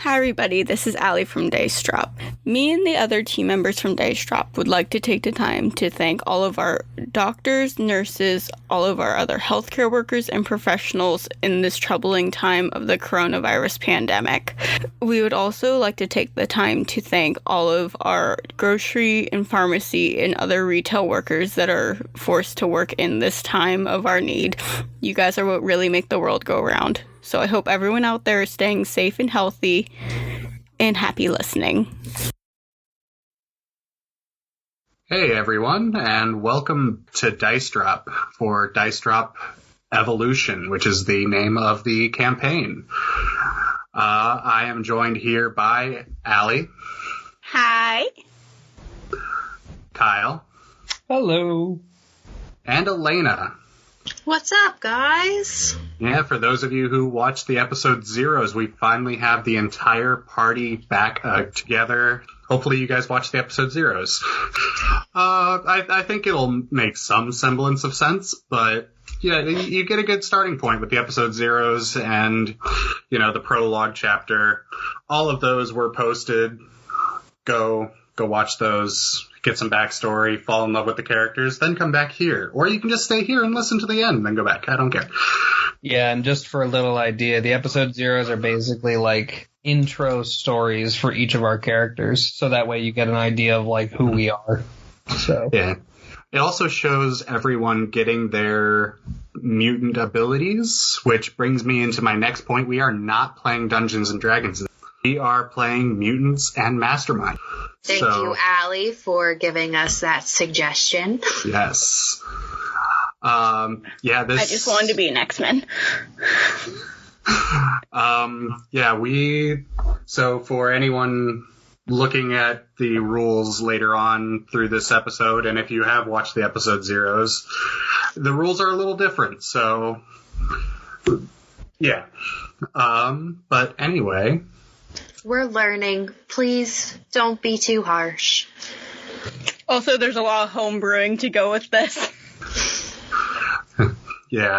Hi everybody, this is Allie from Dice Drop. Me and the other team members from Dice Drop would like to take the time to thank all of our doctors, nurses, all of our other healthcare workers and professionals in this troubling time of the coronavirus pandemic. We would also like to take the time to thank all of our grocery and pharmacy and other retail workers that are forced to work in this time of our need. You guys are what really make the world go round. So I hope everyone out there is staying safe and healthy, and happy listening. Hey everyone, and welcome to Dice Drop for Dice Drop Evolution, which is the name of the campaign. I am joined here by Allie. Hi. Kyle. Hello. And Elena. What's up, guys? Yeah, for those of you who watched the episode zeros, we finally have the entire party back together. Hopefully you guys watched the episode zeros. I think it'll make some semblance of sense, but yeah, you get a good starting point with the episode zeros and, the prologue chapter. All of those were posted. Go watch those. Get some backstory, fall in love with the characters, then come back here. Or you can just stay here and listen to the end and then go back. I don't care. Yeah, and just for a little idea, the episode zeros are basically like intro stories for each of our characters, so that way you get an idea of like who we are. So yeah. It also shows everyone getting their mutant abilities, which brings me into my next point. We are not playing Dungeons and Dragons. We are playing Mutants and Mastermind. Thank you, Allie, for giving us that suggestion. Yes. I just wanted to be an X-Men. So for anyone looking at the rules later on through this episode, and if you have watched the episode zeros, the rules are a little different, so yeah. But anyway, we're learning. Please don't be too harsh. Also, there's a lot of home brewing to go with this. Yeah,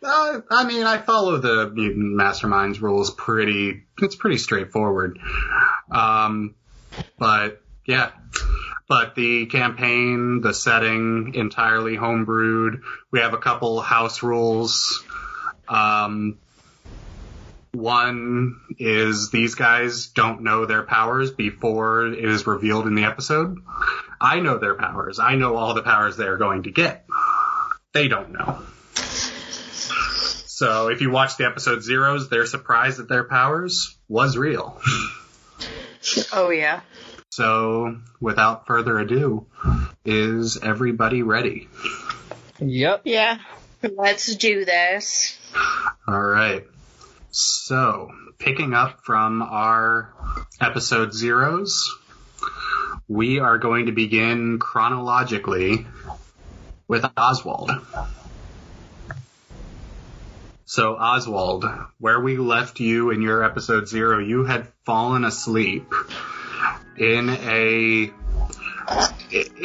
I follow the Mutant Masterminds rules it's pretty straightforward. But the campaign, the setting, entirely homebrewed. We have a couple house rules. One is these guys don't know their powers before it is revealed in the episode. I know their powers. I know all the powers they're going to get. They don't know. So if you watch the episode zeros, they're surprised that their powers was real. Oh, yeah. So without further ado, is everybody ready? Yep. Yeah. Let's do this. All right. So, picking up from our episode zeros, we are going to begin chronologically with Oswald. So, Oswald, where we left you in your episode zero, you had fallen asleep in a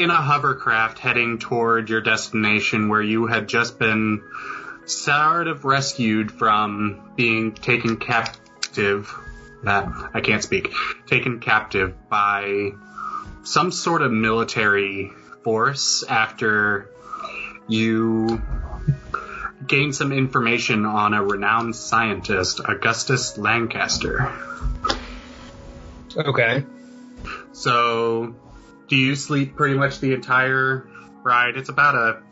hovercraft heading toward your destination where you had just been sort of rescued from being taken captive by some sort of military force after you gained some information on a renowned scientist, Professor Lancaster. Okay. So, do you sleep pretty much the entire ride? It's about a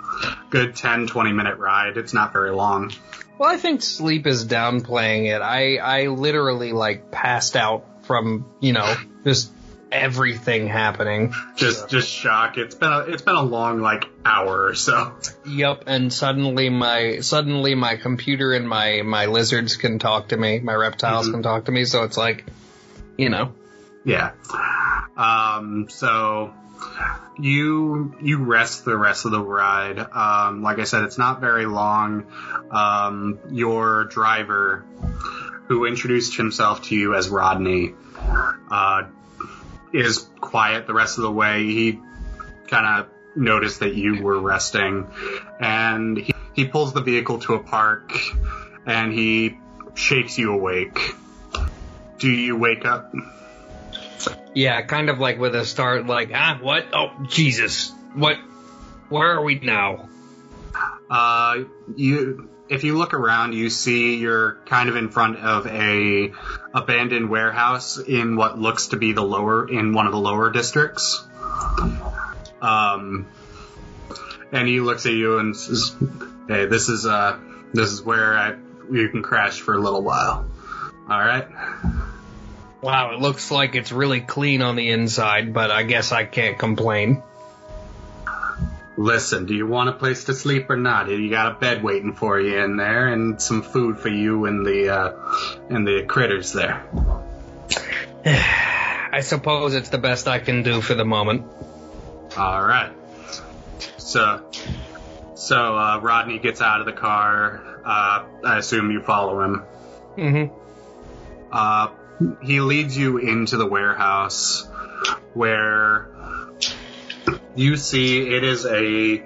good 10-20 minute ride. It's not very long. Well, I think sleep is downplaying it. I literally passed out from, just everything happening. Just shock. It's been a long hour or so. Yep, and suddenly my computer and my lizards can talk to me, my reptiles can talk to me, so it's Yeah. So you rest the rest of the ride. Like I said, it's not very long. Your driver, who introduced himself to you as Rodney, is quiet the rest of the way. He kind of noticed that you were resting, and he pulls the vehicle to a park, and he shakes you awake. Do you wake up? Yeah, kind of like with a start, like, what? Oh, Jesus. What? Where are we now? If you look around, you see you're kind of in front of a abandoned warehouse in what looks to be one of the lower districts. And he looks at you and says, "Hey, this is where you can crash for a little while. All right." Wow, it looks like it's really clean on the inside, but I guess I can't complain. Listen, do you want a place to sleep or not? You got a bed waiting for you in there, and some food for you and the critters there. I suppose it's the best I can do for the moment. All right. So Rodney gets out of the car. I assume you follow him. Mm-hmm. He leads you into the warehouse, where you see it is a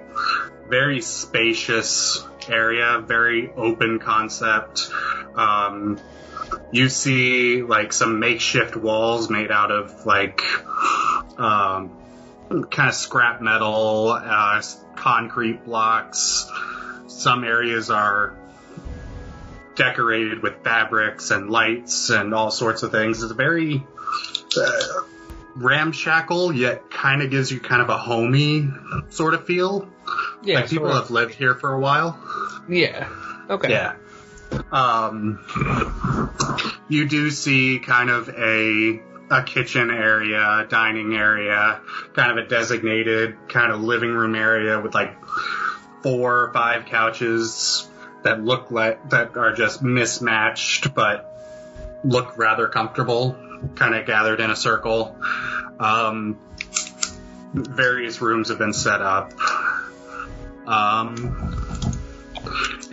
very spacious area, very open concept. You see like some makeshift walls made out of like kind of scrap metal, concrete blocks. Some areas are decorated with fabrics and lights and all sorts of things. It's very ramshackle, yet kind of gives you kind of a homey sort of feel. Yeah, like people have lived here for a while. Yeah. Okay. Yeah. You do see kind of a kitchen area, dining area, kind of a designated kind of living room area with like 4 or 5 couches that that are just mismatched but look rather comfortable, kind of gathered in a circle. Various rooms have been set up.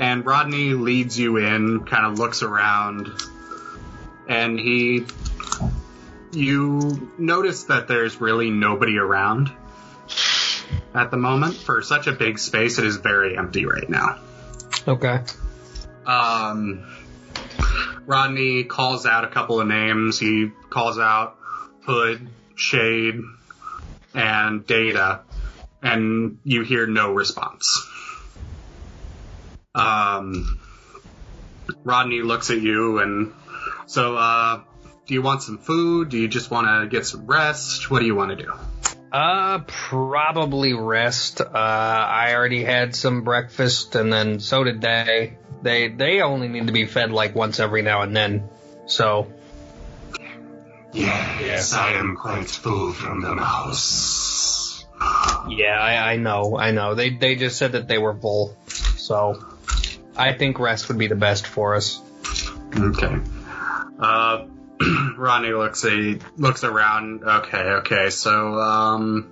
And Rodney leads you in, kind of looks around, and you notice that there's really nobody around at the moment. For such a big space, it is very empty right now. Okay. Rodney calls out a couple of names. He calls out Hood, Shade, and Data, and you hear no response. Rodney looks at you and so, do you want some food? Do you just want to get some rest? What do you want to do? Probably rest. I already had some breakfast, and then so did they. They only need to be fed like once every now and then, so. Yes, I am quite full from the mouse. Yeah, I know. They just said that they were full, so I think rest would be the best for us. Okay. Ronnie looks around. Okay. So,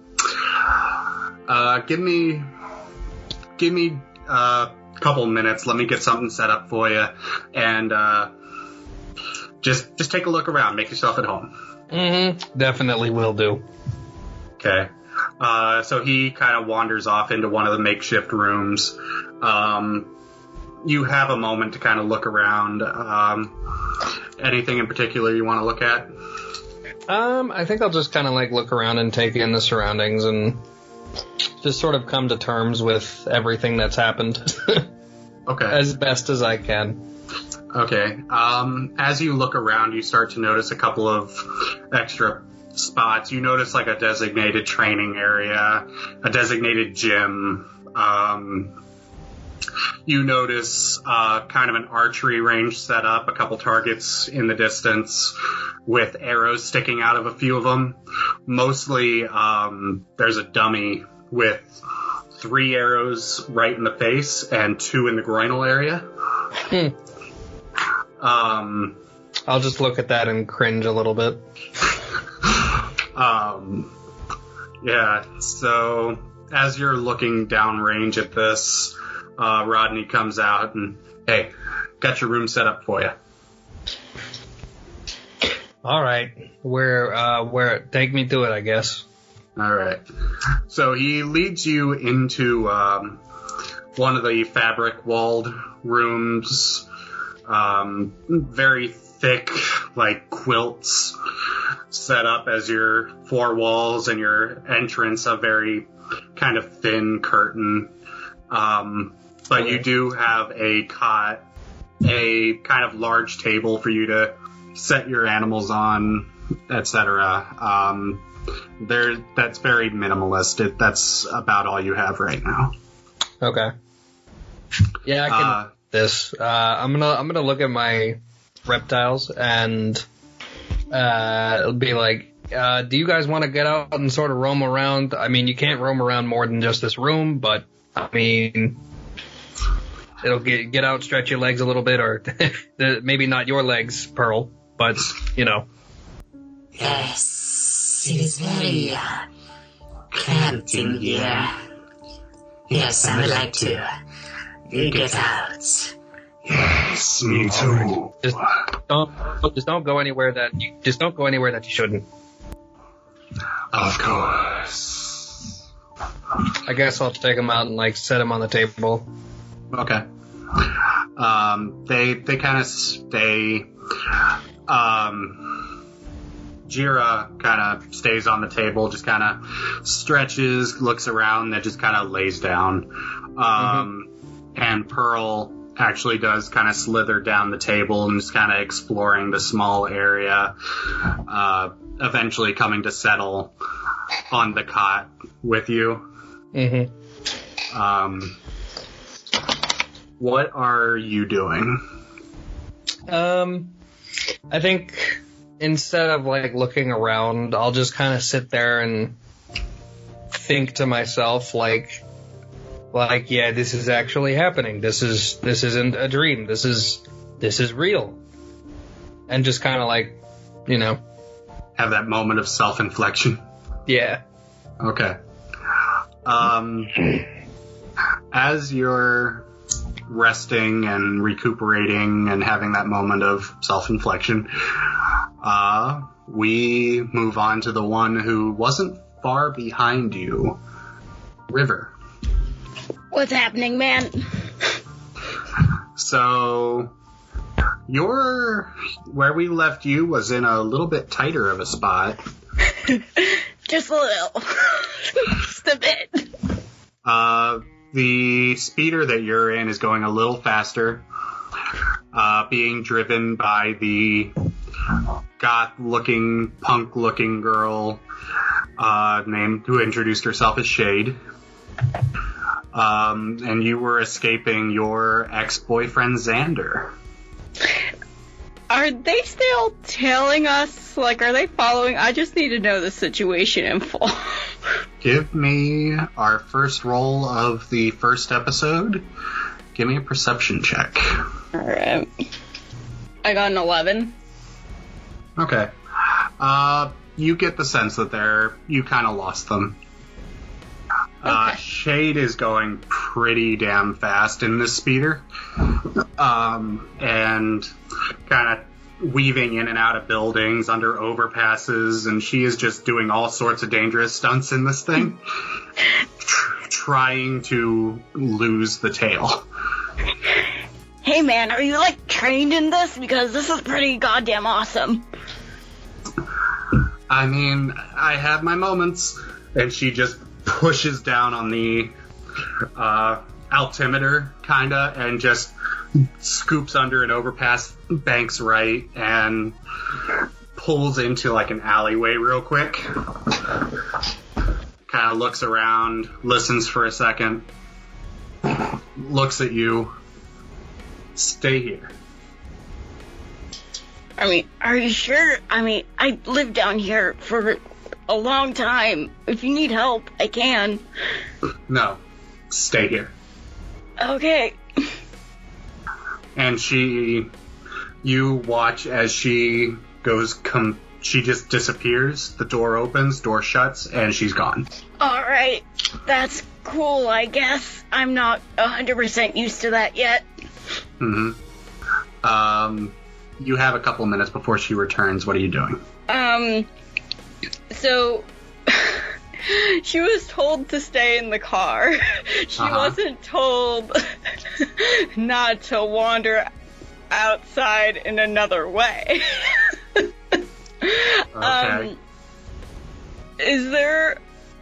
give me a couple minutes. Let me get something set up for you, and just take a look around. Make yourself at home. Mm-hmm. Definitely will do. Okay. So he kind of wanders off into one of the makeshift rooms. You have a moment to kind of look around. Anything in particular you want to look at? I think I'll just kind of like look around and take in the surroundings and just sort of come to terms with everything that's happened. Okay. As best as I can. Okay. As you look around, you start to notice a couple of extra spots. You notice like a designated training area, a designated gym. You notice kind of an archery range set up, a couple targets in the distance with arrows sticking out of a few of them. Mostly there's a dummy with 3 arrows right in the face and 2 in the groinal area. I'll just look at that and cringe a little bit. Yeah, so as you're looking downrange at this, Rodney comes out and, hey, got your room set up for you. All right, where take me to it, I guess. All right. So he leads you into one of the fabric walled rooms. Very thick like quilts set up as your four walls, and your entrance a very kind of thin curtain. But you do have a cot, a kind of large table for you to set your animals on, etc. That's very minimalist. That's about all you have right now. Okay. Yeah, I can. This. I'm gonna look at my reptiles and be like, do you guys want to get out and sort of roam around? I mean, you can't roam around more than just this room, but I mean, it'll get out, stretch your legs a little bit, or maybe not your legs, Pearl, but you know. Yes, it is very cramped in here. Yes, I would like to get out. Yes, me too. Just don't go anywhere that you shouldn't. Of course. I guess I'll take them out and like set them on the table. Okay. They kind of stay. Jira kind of stays on the table, just kind of stretches, looks around, then just kind of lays down. And Pearl actually does kind of slither down the table and just kind of exploring the small area, eventually coming to settle on the cot with you. What are you doing? I think instead of like looking around, I'll just kind of sit there and think to myself like, yeah, this is actually happening. This isn't a dream. This is real. And just kind of like, you know, have that moment of self-inflection. Yeah. Okay. As you're resting and recuperating and having that moment of self-inflection, we move on to the one who wasn't far behind you, River. What's happening, man? So, where we left you was in a little bit tighter of a spot. Just a little. Just a bit. The speeder that you're in is going a little faster, being driven by the goth-looking, punk-looking girl who introduced herself as Shade. And you were escaping your ex-boyfriend, Xander. Are they still tailing us? Like, are they following? I just need to know the situation in full. Give me our first roll of the first episode. Give me a perception check. Alright. I got an 11. Okay. You get the sense that you kind of lost them. Okay. Shade is going pretty damn fast in this speeder. And kind of weaving in and out of buildings, under overpasses, and she is just doing all sorts of dangerous stunts in this thing. Trying to lose the tail. Hey man, are you like trained in this? Because this is pretty goddamn awesome. I mean, I have my moments. And she just pushes down on the altimeter, kinda, and just scoops under an overpass, banks right, and pulls into like an alleyway real quick. Kind of looks around, listens for a second, looks at you. Stay here. I mean, are you sure? I mean, I lived down here for a long time. If you need help, I can. No, stay here. Okay. And you watch as she she just disappears. The door opens, door shuts, and she's gone. Alright, that's cool, I guess. I'm not 100% used to that yet. You have a couple minutes before she returns. What are you doing? So, she was told to stay in the car. She wasn't told not to wander outside in another way. Is there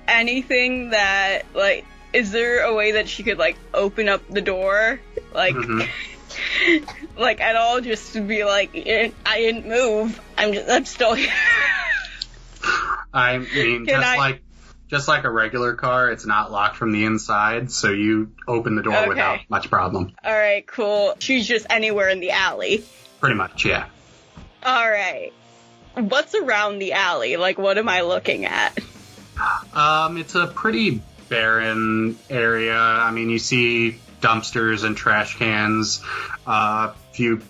anything that, like, is there a way that she could, like, open up the door? Like, like, at all, just to be like, I didn't move. I'm still here. I mean, just like a regular car, it's not locked from the inside, so you open the door without much problem. Alright, cool. She's just anywhere in the alley. Pretty much, yeah. Alright. What's around the alley? Like, what am I looking at? It's a pretty barren area. I mean, you see dumpsters and trash cans, a few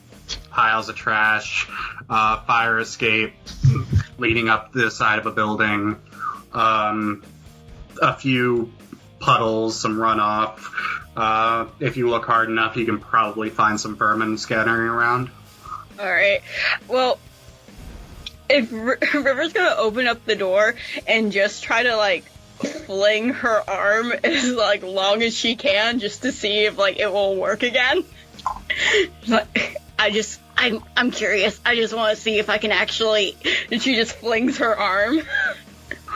piles of trash, fire escape leading up the side of a building, a few puddles, some runoff. If you look hard enough, you can probably find some vermin scattering around. Alright. Well, if River's gonna open up the door and just try to, like, fling her arm as, like, long as she can just to see if, like, it will work again. Like, I'm curious. I just want to see if I can actually... And she just flings her arm.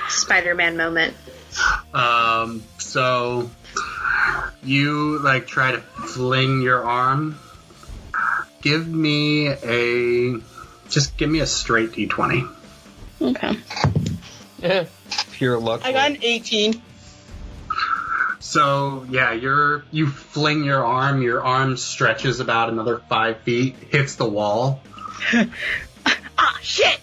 Spider-Man moment. So you, like, try to fling your arm. Give me a straight D20. Okay. Pure luck. I got an 18. So, yeah, you fling your arm stretches about another 5 feet, hits the wall. Ah, shit!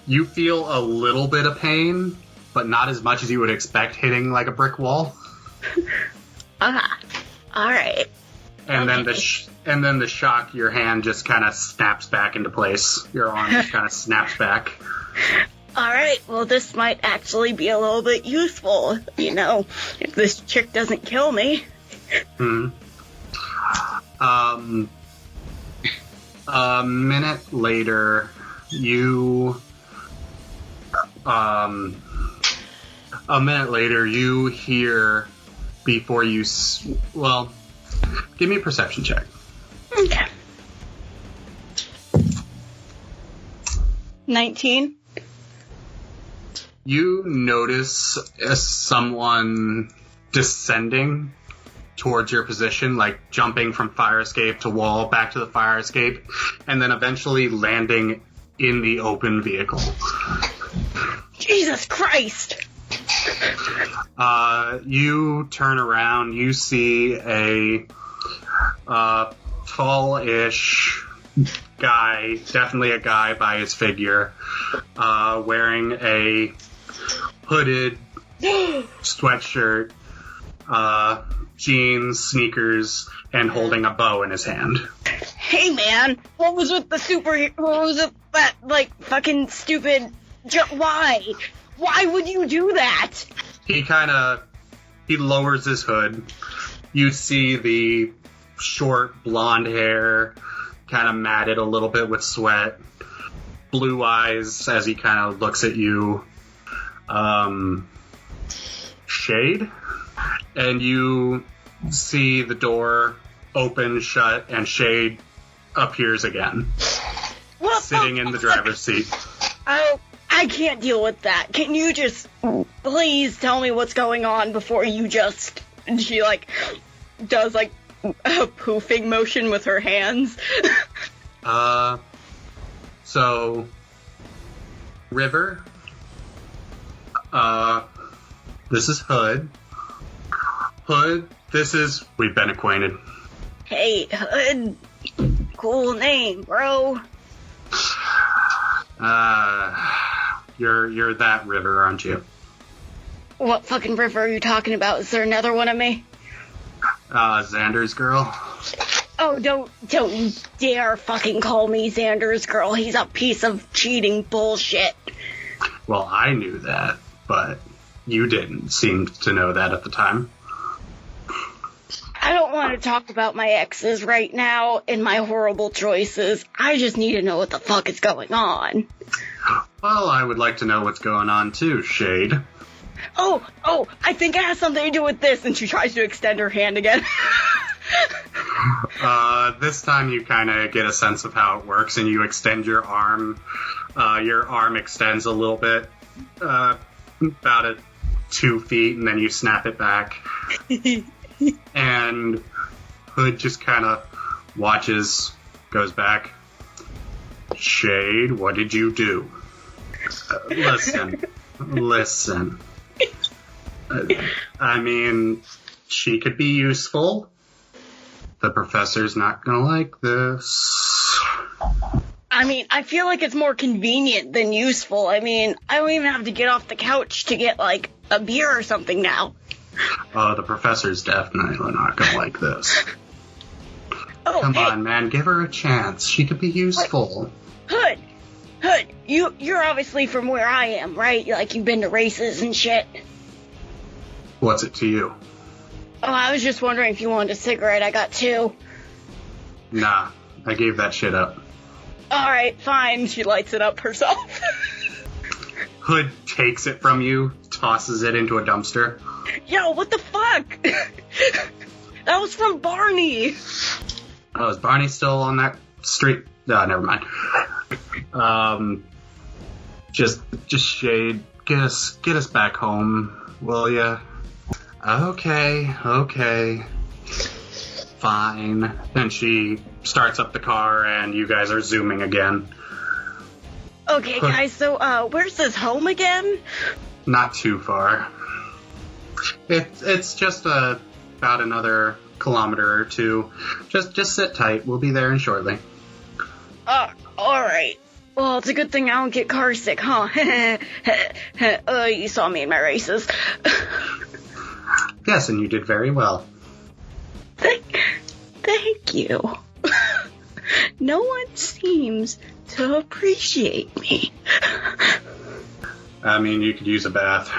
You feel a little bit of pain, but not as much as you would expect hitting, like, a brick wall. Alright. And then the shock, your hand just kind of snaps back into place. Your arm just kind of snaps back. Alright, well, this might actually be a little bit useful, you know, if this chick doesn't kill me. A minute later, you hear before you... Well, give me a perception check. Okay. 19. You notice someone descending towards your position, like jumping from fire escape to wall, back to the fire escape, and then eventually landing in the open vehicle. Jesus Christ! You turn around, you see a tall-ish guy, definitely a guy by his figure, wearing a hooded sweatshirt, jeans, sneakers, and holding a bow in his hand. Hey man, what was with that, like, fucking stupid... Why? Why would you do that? He lowers his hood. You see the short blonde hair, kind of matted a little bit with sweat, blue eyes as he kind of looks at you. Shade? And you see the door open, shut, and Shade appears again. What sitting in the driver's seat. Oh, I can't deal with that. Can you just please tell me what's going on before you just... And she, like, does, like, a poofing motion with her hands. So, River, this is Hood. Hood, this is... We've been acquainted. Hey, Hood. Cool name, bro. You're that River, aren't you? What fucking River are you talking about? Is there another one of me? Xander's girl. Oh, don't you dare fucking call me Xander's girl. He's a piece of cheating bullshit. Well, I knew that, but you didn't seem to know that at the time. I don't want to talk about my exes right now and my horrible choices. I just need to know what the fuck is going on. Well, I would like to know what's going on too, Shade. Oh, I think it has something to do with this, and she tries to extend her hand again. This time you kind of get a sense of how it works, and you extend your arm. Your arm extends a little bit, about 2 feet, and then you snap it back. And Hood just kind of watches, goes back. Shade, what did you do? Listen. I mean, she could be useful. The professor's not gonna like this. I mean, I feel like it's more convenient than useful. I mean, I don't even have to get off the couch to get, like, a beer or something now. Oh, the professor's definitely not gonna like this. Oh, Come hey, on, man, give her a chance. She could be useful. Hood, you're obviously from where I am, right? Like, you've been to races and shit. What's it to you? Oh, I was just wondering if you wanted a cigarette. I got 2. Nah, I gave that shit up. Alright, fine. She lights it up herself. Hood takes it from you, tosses it into a dumpster. Yo, what the fuck? That was from Barney. Oh, is Barney still on that street? No, never mind. Just Shade, get us back home, will ya? Okay. Fine. Then she starts up the car, and you guys are zooming again. Okay, guys, so, where's this home again? Not too far. It's just about another kilometer or 2. Just sit tight. We'll be there in shortly. Alright. Well, it's a good thing I don't get car sick, huh? You saw me in my races. Yes, and you did very well. Thank you. No one seems to appreciate me. I mean, you could use a bath.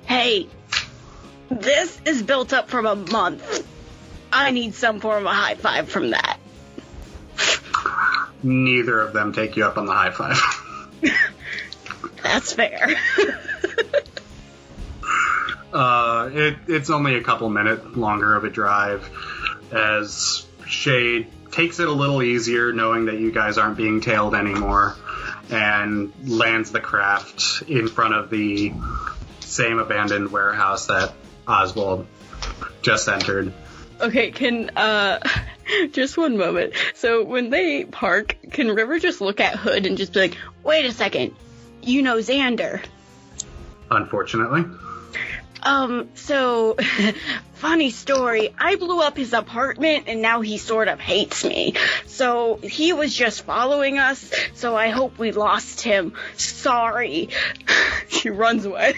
Hey, this is built up from a month. I need some form of high five from that. Neither of them take you up on the high five. That's fair. It's only a couple minutes longer of a drive as Shade takes it a little easier knowing that you guys aren't being tailed anymore and lands the craft in front of the same abandoned warehouse that Oswald just entered. Okay, just one moment. So when they park, can River just look at Hood and just be like, wait a second, you know Xander? Unfortunately. So, funny story, I blew up his apartment and now he sort of hates me. So, he was just following us, so I hope we lost him. Sorry. She runs away.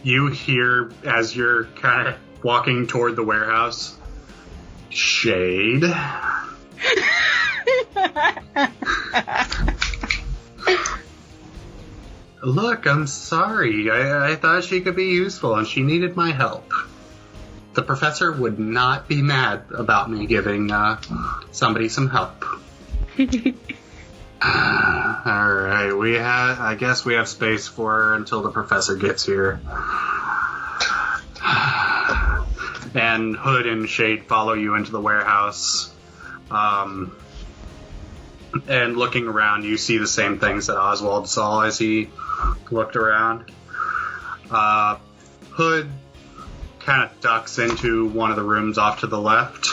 You hear, as you're kind of walking toward the warehouse, Shade. Look, I'm sorry. I thought she could be useful and she needed my help. The professor would not be mad about me giving somebody some help. Alright, I guess we have space for her until the professor gets here. And Hood and Shade follow you into the warehouse. And looking around, you see the same things that Oswald saw as he looked around. Hood kind of ducks into one of the rooms off to the left.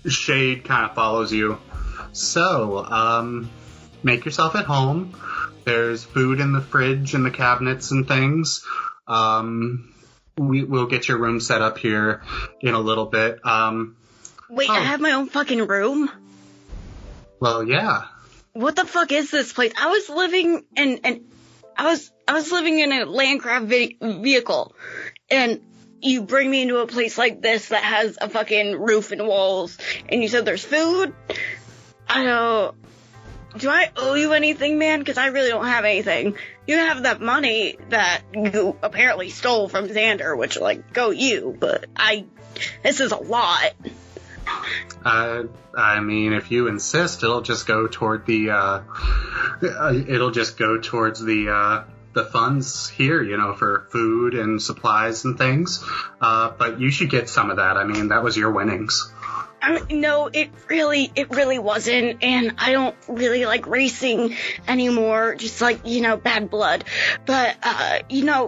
Shade kind of follows you. So, make yourself at home. There's food in the fridge and the cabinets and things. We'll get your room set up here in a little bit. Wait, I have my own fucking room? Well, yeah. What the fuck is this place? I was living in a Landcraft vehicle, and you bring me into a place like this that has a fucking roof and walls, and you said there's food? Do I owe you anything, man? Because I really don't have anything. You have that money that you apparently stole from Xander, which, like, go you, but this is a lot. I mean, if you insist, it'll just go toward the the funds here, for food and supplies and things. But you should get some of that. I mean, that was your winnings. No, it really wasn't, and I don't really like racing anymore, just like, bad blood. But,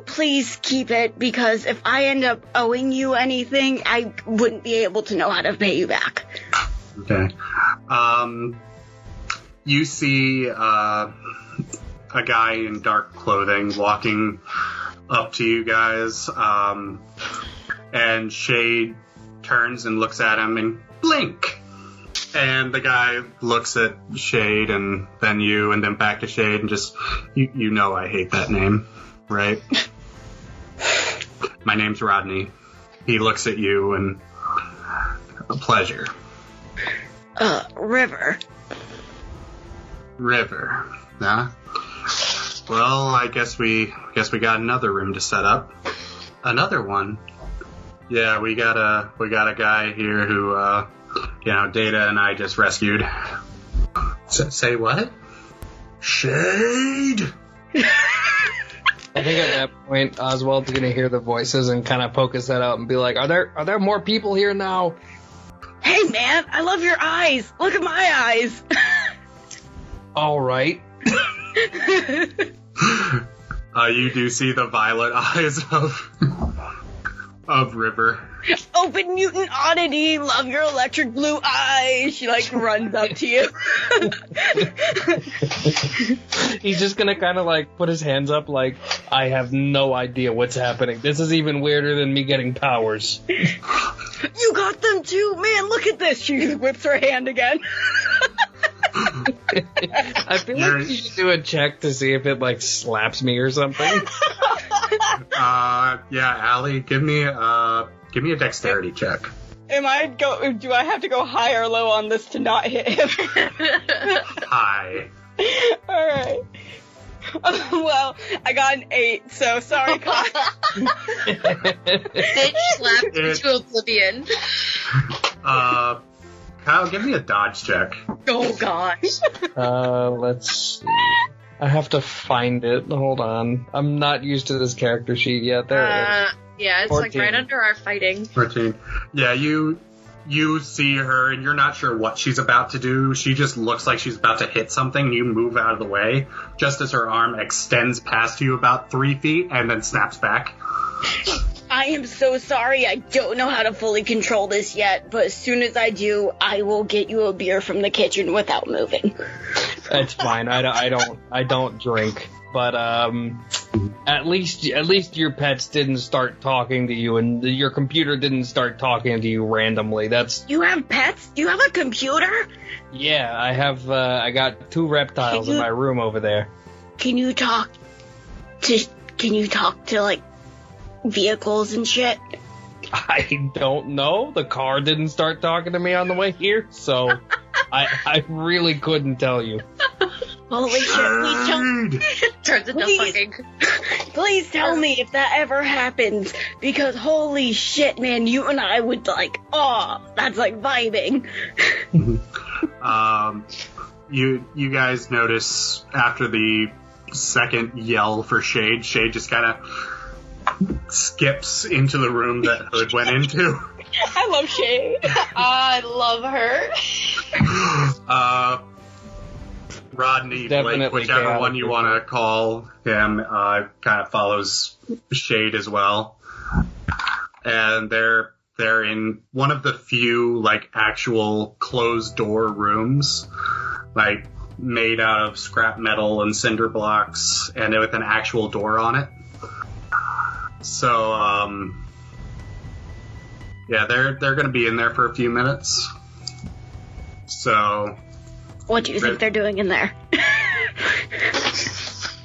please keep it, because if I end up owing you anything, I wouldn't be able to know how to pay you back. Okay. You see a guy in dark clothing walking up to you guys, and Shade turns and looks at him and blink. And the guy looks at Shade and then you and then back to Shade and just, I hate that name, right? My name's Rodney. He looks at you and a pleasure. River. River, huh? Well, I guess we got another room to set up. Another one. Yeah, we got a guy here who, Data and I just rescued. Say what? Shade! I think at that point, Oswald's gonna hear the voices and kind of poke his head out and be like, "Are there more people here now?" Hey, man, I love your eyes. Look at my eyes. All right. You do see the violet eyes of River. Open mutant oddity, love your electric blue eyes. She runs up to you. He's just gonna kind of put his hands up like, I have no idea what's happening. This is even weirder than me getting powers. You got them too, man. Look at this. She whips her hand again. I feel like you should do a check to see if it slaps me or something. Allie, give me a dexterity check. Do I have to go high or low on this to not hit him? High. Alright. Well, I got an 8, so sorry, Kyle. Bitch slapped into oblivion. Kyle, give me a dodge check. Oh gosh. Let's see. I have to find it. Hold on. I'm not used to this character sheet yet. There it is. Yeah, it's 14. right under our fighting. 14. Yeah, you see her and you're not sure what she's about to do. She just looks like she's about to hit something. You move out of the way just as her arm extends past you about 3 feet and then snaps back. I am so sorry. I don't know how to fully control this yet, but as soon as I do, I will get you a beer from the kitchen without moving. It's fine. I don't drink, but at least your pets didn't start talking to you, and your computer didn't start talking to you randomly. You have pets? Do you have a computer? Yeah, I have. I got 2 reptiles in my room over there. Can you talk to vehicles and shit? I don't know. The car didn't start talking to me on the way here, so I really couldn't tell you. Holy shit, please tell me. Turns into fucking. Please tell me if that ever happens, because holy shit, man, you and I would that's vibing. You guys notice after the second yell for Shade just kind of skips into the room that Hood went into. I love Shade. I love her. Rodney, Definitely Blake, whichever chaotic. one you want to call him, kind of follows Shade as well. And they're in one of the few actual closed door rooms, made out of scrap metal and cinder blocks, and with an actual door on it. So, they're going to be in there for a few minutes. So, what do you think they're doing in there?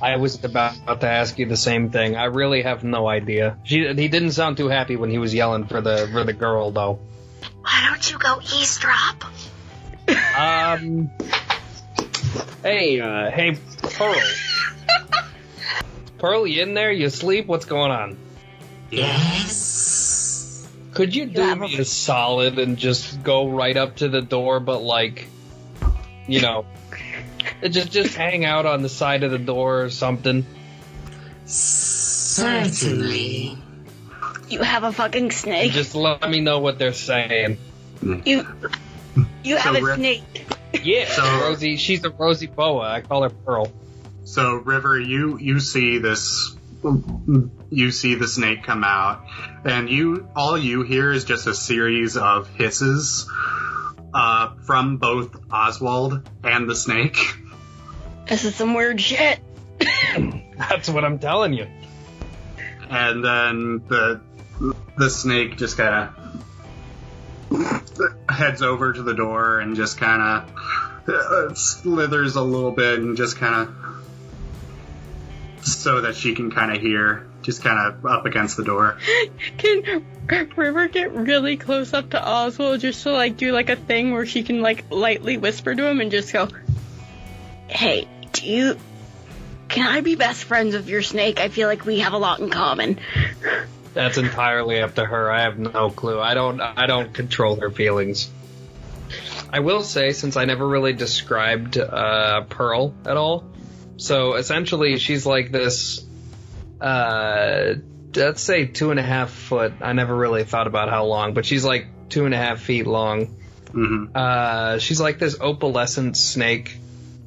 I was about to ask you the same thing. I really have no idea. He didn't sound too happy when he was yelling for the girl, though. Why don't you go eavesdrop? Hey, Pearl. Pearl, you in there? You asleep? What's going on? Yes. Could you do me a solid and just go right up to the door, but just hang out on the side of the door or something? Certainly. You have a fucking snake. Just let me know what they're saying. You have a snake. Yeah, So- Rosie. She's a Rosie boa. I call her Pearl. So, River, you see this. You see the snake come out, and all you hear is just a series of hisses from both Oswald and the snake. This is some weird shit. That's what I'm telling you. And then the snake just kind of heads over to the door and just kind of slithers a little bit and just kind of so that she can kind of hear, just kind of up against the door. Can River get really close up to Oswald just to like do like a thing where she can like lightly whisper to him and just go, Hey, can I be best friends with your snake? I feel like we have a lot in common. That's entirely up to her. I have no clue. I don't control her feelings. I will say, since I never really described Pearl at all, so essentially she's like this, let's say 2.5 foot. I never really thought about how long, but she's like 2.5 feet long. Mm-hmm. She's like this opalescent snake,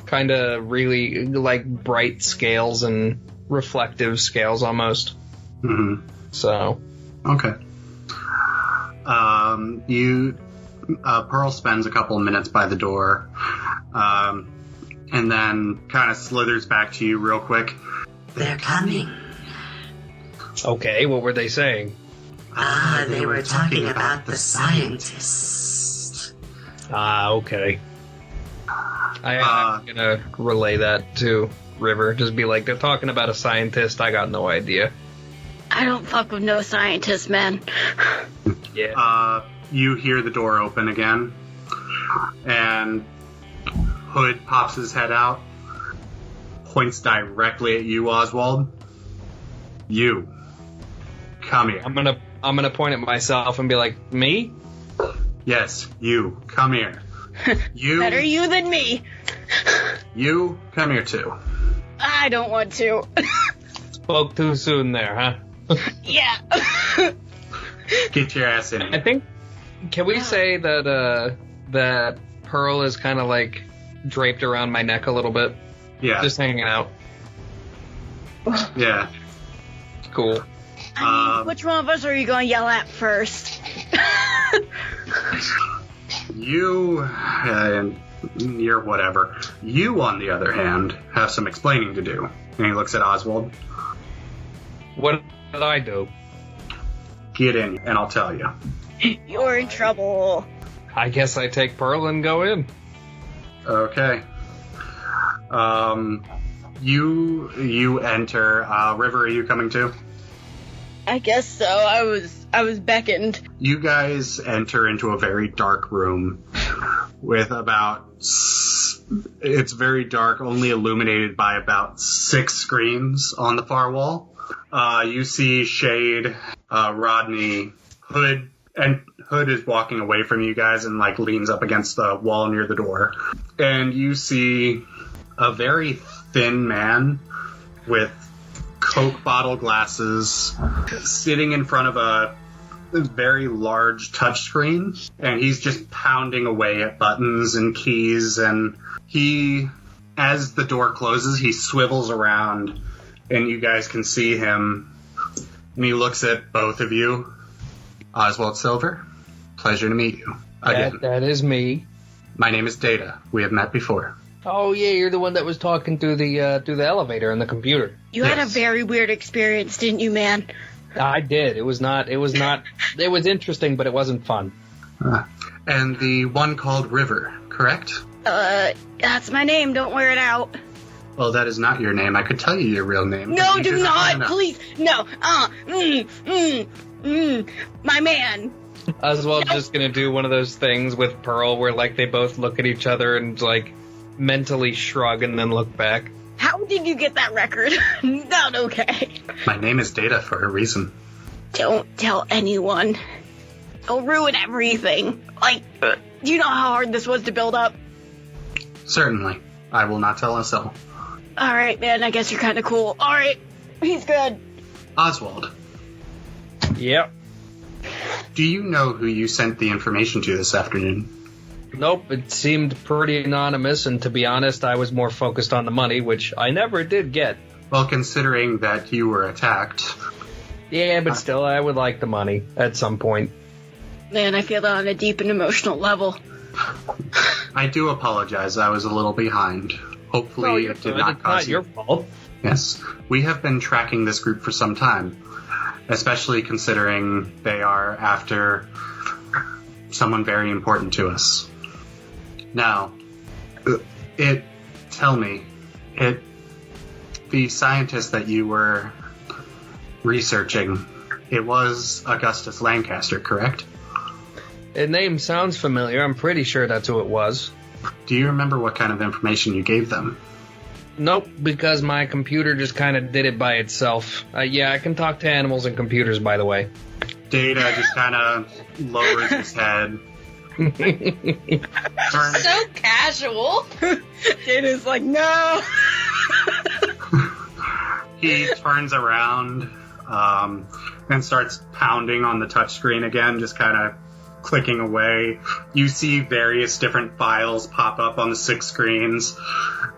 kind of really like bright scales and reflective scales almost. Mm-hmm. So. Okay. Pearl spends a couple of minutes by the door, and then kind of slithers back to you real quick. They're coming. Okay, what were they saying? They were talking about the scientist. Okay. I'm gonna relay that to River. Just be like, they're talking about a scientist. I got no idea. I don't fuck with no scientists, man. Yeah. You hear the door open again, and Hood pops his head out, points directly at you, Oswald. You, come here. I'm gonna point at myself and be like, me? Yes, you, come here. You, Better you than me. you, come here too. I don't want to. Spoke too soon there, huh? Yeah. Get your ass in I here. think. Can we say that that Pearl is kind of like draped around my neck a little bit, Yeah, just hanging out? yeah. Cool. Which one of us are you going to yell at first? You, you're whatever. You, on the other hand, have some explaining to do. And he looks at Oswald. What did I do? Get in, and I'll tell you. You're in trouble. I guess I take Pearl and go in. Okay. You enter. River, are you coming too? I guess so. I was beckoned. You guys enter into a very dark room with it's very dark, only illuminated by about 6 screens on the far wall. You see Shade, Rodney, Hood, and Hood is walking away from you guys and like leans up against the wall near the door. And you see a very thin man with Coke bottle glasses sitting in front of a very large touchscreen, and he's just pounding away at buttons and keys, and as the door closes, he swivels around and you guys can see him, and he looks at both of you. Oswald Silver, pleasure to meet you again. That is me. My name is Data. We have met before. Oh yeah, you're the one that was talking through the elevator and the computer. You had a Yes. very weird experience, didn't you, man? I did. It was interesting, but it wasn't fun. And the one called River, correct? That's my name. Don't wear it out. Well, that is not your name. I could tell you your real name. No, but you do just not. don't know. Please. No. My man. Oswald's just gonna do one of those things with Pearl where like they both look at each other and like mentally shrug and then look back. How did you get that record? Not okay. My name is Data for a reason. Don't tell anyone. It'll ruin everything. Like, do you know how hard this was to build up? Certainly. I will not tell us all. Alright, man, I guess you're kind of cool. Alright, He's good. Oswald, Yep. do you know who you sent the information to this afternoon? Nope, it seemed pretty anonymous, and to be honest, I was more focused on the money, which I never did get. Well, considering that you were attacked, Yeah, but still, I would like the money at some point. Man, I feel that on a deep and emotional level. I do apologize. I was a little behind. Hopefully, it did not It's cause not your fault. Yes, we have been tracking this group for some time, especially considering they are after someone very important to us. Now, the scientist that you were researching, it was Augustus Lancaster, correct? The name sounds familiar. I'm pretty sure that's who it was. Do you remember what kind of information you gave them? Nope, because my computer just kind of did it by itself. Yeah, I can talk to animals and computers, by the way. Data just kind of lowers his head. Turns, So casual. Data's like, no! he turns around and starts pounding on the touchscreen again, just kind of clicking away. You see various different files pop up on the 6 screens,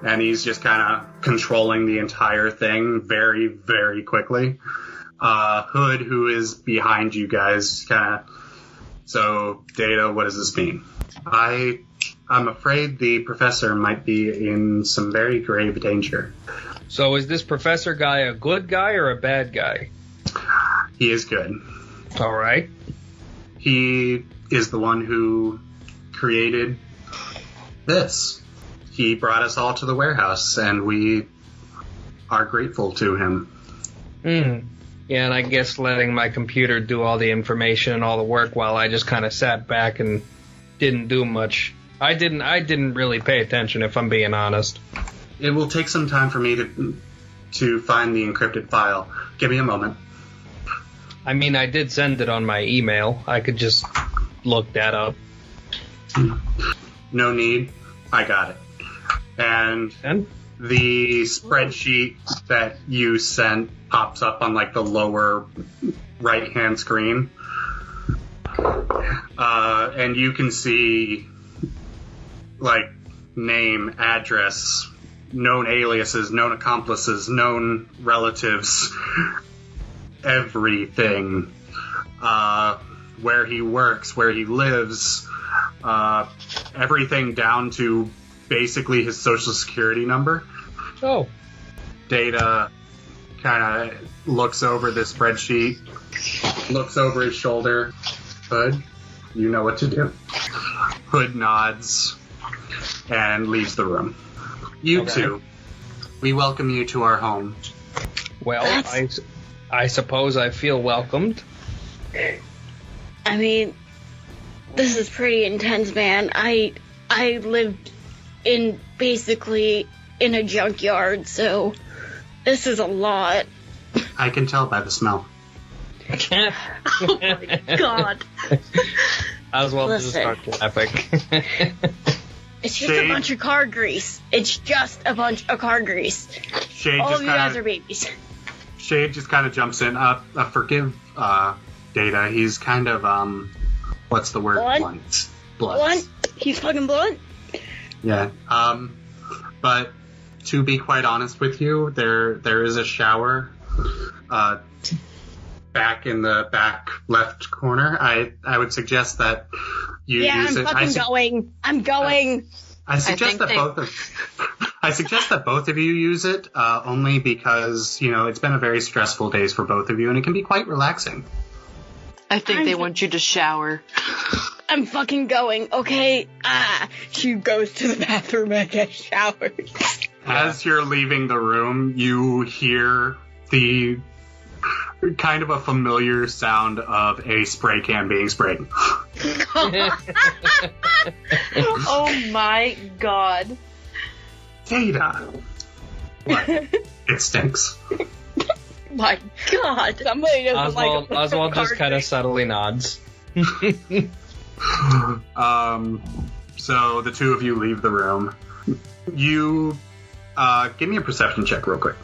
and he's just kind of controlling the entire thing very, very quickly. Hood, who is behind you guys, kind of... So, Data, what does this mean? I'm afraid the professor might be in some very grave danger. So is this professor guy a good guy or a bad guy? He is good. All right. He is the one who created this. He brought us all to the warehouse, and we are grateful to him. Yeah, and I guess letting my computer do all the information and all the work while I just kind of sat back and didn't do much. I didn't really pay attention, if I'm being honest. It will take some time for me to find the encrypted file. Give me a moment. I mean, I did send it on my email. I could just look that up. No need. I got it. And the spreadsheet that you sent pops up on like the lower right-hand screen. And you can see like name, address, known aliases, known accomplices, known relatives, everything. Where he works, where he lives, everything down to basically his social security number. Oh. Data kind of looks over the spreadsheet, looks over his shoulder. Hood, you know what to do. Hood nods and leaves the room. You two, we welcome you to our home. Well, I suppose I feel welcomed. I mean, this is pretty intense, man. I lived basically in a junkyard, so this is a lot. I can tell by the smell. Oh my god. Oswald just Listen. starts laughing. It's just a bunch of car grease. It's just a bunch of car grease. Shade All just of you guys are kind babies. Shade just kind of jumps in. Forgive Data. He's kind of what's the word? Blunt. Blunt. He's fucking blunt. Yeah. But to be quite honest with you, there is a shower back in the back left corner. I would suggest that you use it. I'm going. I suggest that both of you use it, only because, it's been a very stressful days for both of you, and it can be quite relaxing. I think they want you to shower. I'm fucking going, okay? She goes to the bathroom and gets showered. As you're leaving the room, you hear the kind of a familiar sound of a spray can being sprayed. Oh my god. Data. What? It stinks. My god. Somebody doesn't Oswald just kind of subtly nods. So the two of you leave the room. You give me a perception check real quick.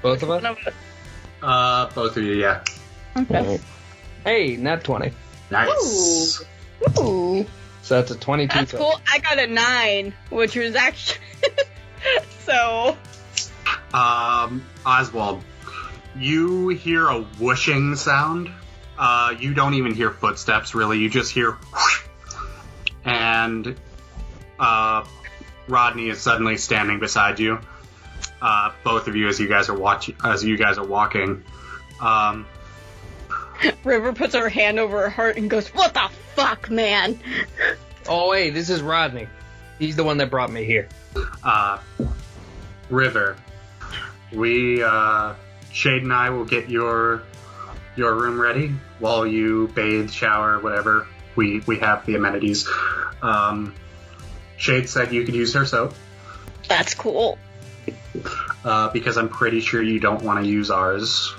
Both of us? One of us. Both of you, yeah. Okay. Hey, nat 20. Nice. Ooh. So that's a 22. That's cool. I got a 9, which was actually so. Oswald, you hear a whooshing sound. You don't even hear footsteps, really. You just hear whoosh. And Rodney is suddenly standing beside you. Both of you, as you guys are walking. River puts her hand over her heart and goes, "What the fuck, man?" Oh, hey, this is Rodney. He's the one that brought me here. River, Shade and I will get your room ready while you bathe, shower, whatever. We have the amenities. Shade said you could use her soap. That's cool. Because I'm pretty sure you don't want to use ours.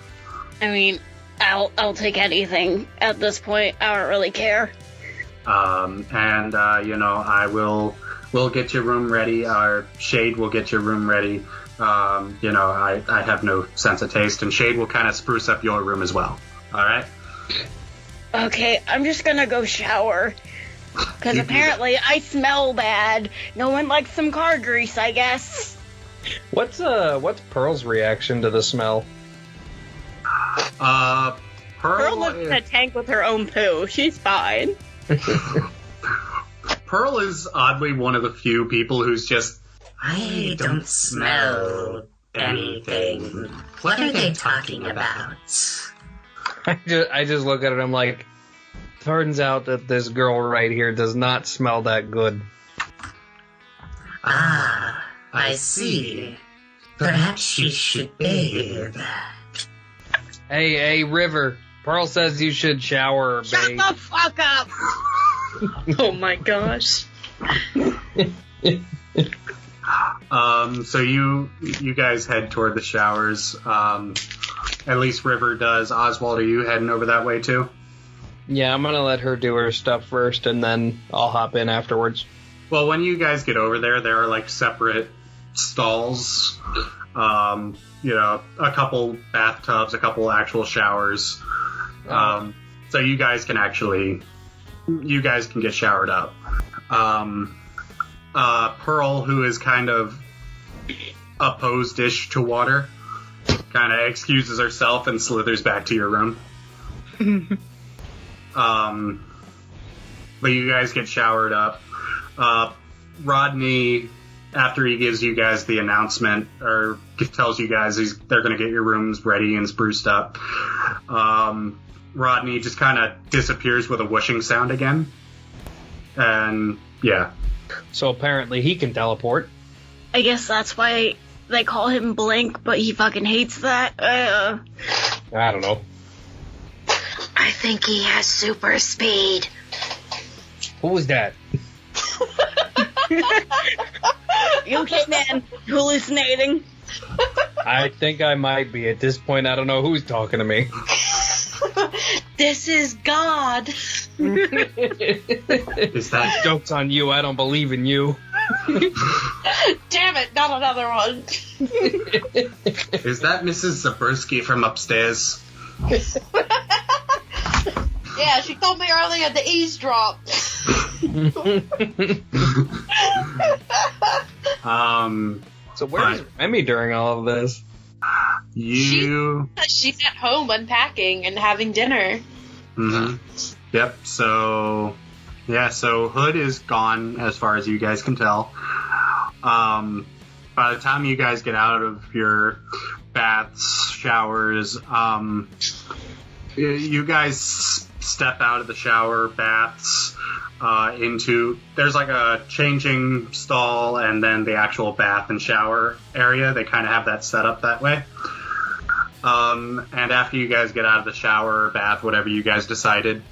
I mean, I'll take anything at this point. I don't really care. We'll get your room ready. Our Shade will get your room ready. I have no sense of taste, and Shade will kind of spruce up your room as well. All right? Okay, I'm just gonna go shower. Because apparently I smell bad. No one likes some car grease, I guess. What's Pearl's reaction to the smell? Pearl lives in a tank with her own poo. She's fine. Pearl is oddly one of the few people who's just... I don't smell anything. What are they talking about? I just look at it and I'm like, turns out that this girl right here does not smell that good. Ah, I see. Perhaps she should bathe. Hey, River. Pearl says you should shower or Shut bathe. the fuck up! Oh my gosh. So you guys head toward the showers. At least River does. Oswald, are you heading over that way too? Yeah, I'm gonna let her do her stuff first, and then I'll hop in afterwards. Well, when you guys get over there are like separate stalls. A couple bathtubs, a couple actual showers. So you guys can get showered up. Pearl, who is kind of opposed-ish to water, kind of excuses herself and slithers back to your room. But you guys get showered up. Rodney, after he gives you guys the announcement, or tells you guys they're going to get your rooms ready and spruced up, Rodney just kind of disappears with a whooshing sound again. And, yeah. So apparently he can teleport. I guess that's why they call him Blink, but he fucking hates that. I don't know. I think he has super speed. Who was that? You okay, man? Hallucinating? I think I might be. At this point, I don't know who's talking to me. This is God. Is that... Joke's on you. I don't believe in you. Damn it, not another one. Is that Mrs. Zabriskie from upstairs? Yeah, she told me earlier to eavesdrop. So where's Remy during all of this? She's at home unpacking and having dinner. Mm-hmm. Yep, so Hood is gone as far as you guys can tell. By the time you guys get out of your baths, showers, you guys step out of the shower, baths, there's like a changing stall and then the actual bath and shower area. They kind of have that set up that way. And after you guys get out of the shower or bath, whatever you guys decided,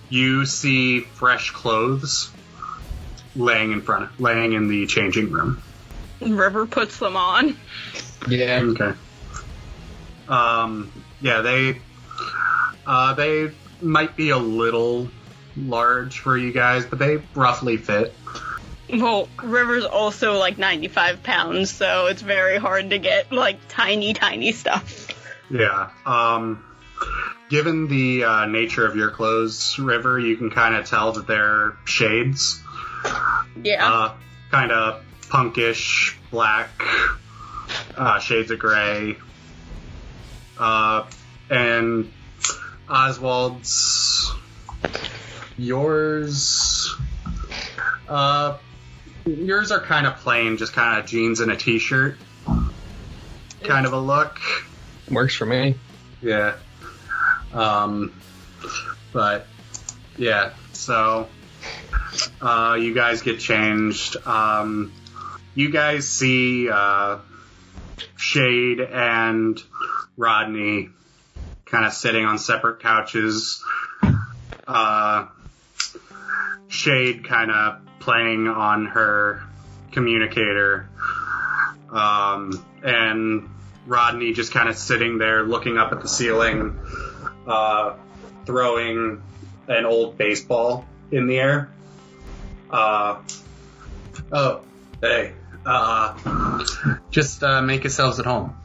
you see fresh clothes laying in the changing room. River puts them on. Yeah. Okay. They might be a little large for you guys, but they roughly fit. Well, River's also like 95 pounds, so it's very hard to get like tiny stuff. Yeah. Given the nature of your clothes, River, you can kind of tell that they're shades. Yeah. Kind of punkish, black, shades of gray. And Oswald's, yours are kind of plain, just kind of jeans and a t-shirt kind of a look. Works for me. Yeah. But yeah, so you guys get changed. You guys see Shade and Rodney kind of sitting on separate couches. Shade kind of playing on her communicator. And Rodney just kind of sitting there looking up at the ceiling, throwing an old baseball in the air. Oh, hey. Just make yourselves at home.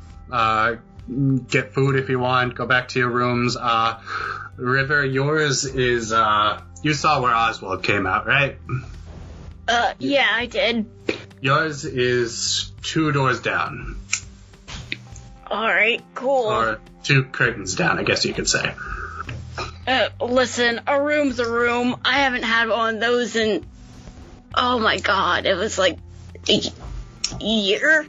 Get food if you want. Go back to your rooms. River, yours is, you saw where Oswald came out, right? Yeah, I did. Yours is 2 doors down. Alright, cool. Or 2 curtains down, I guess you could say. Listen, a room's a room. I haven't had one of those in, oh my god, it was like a year?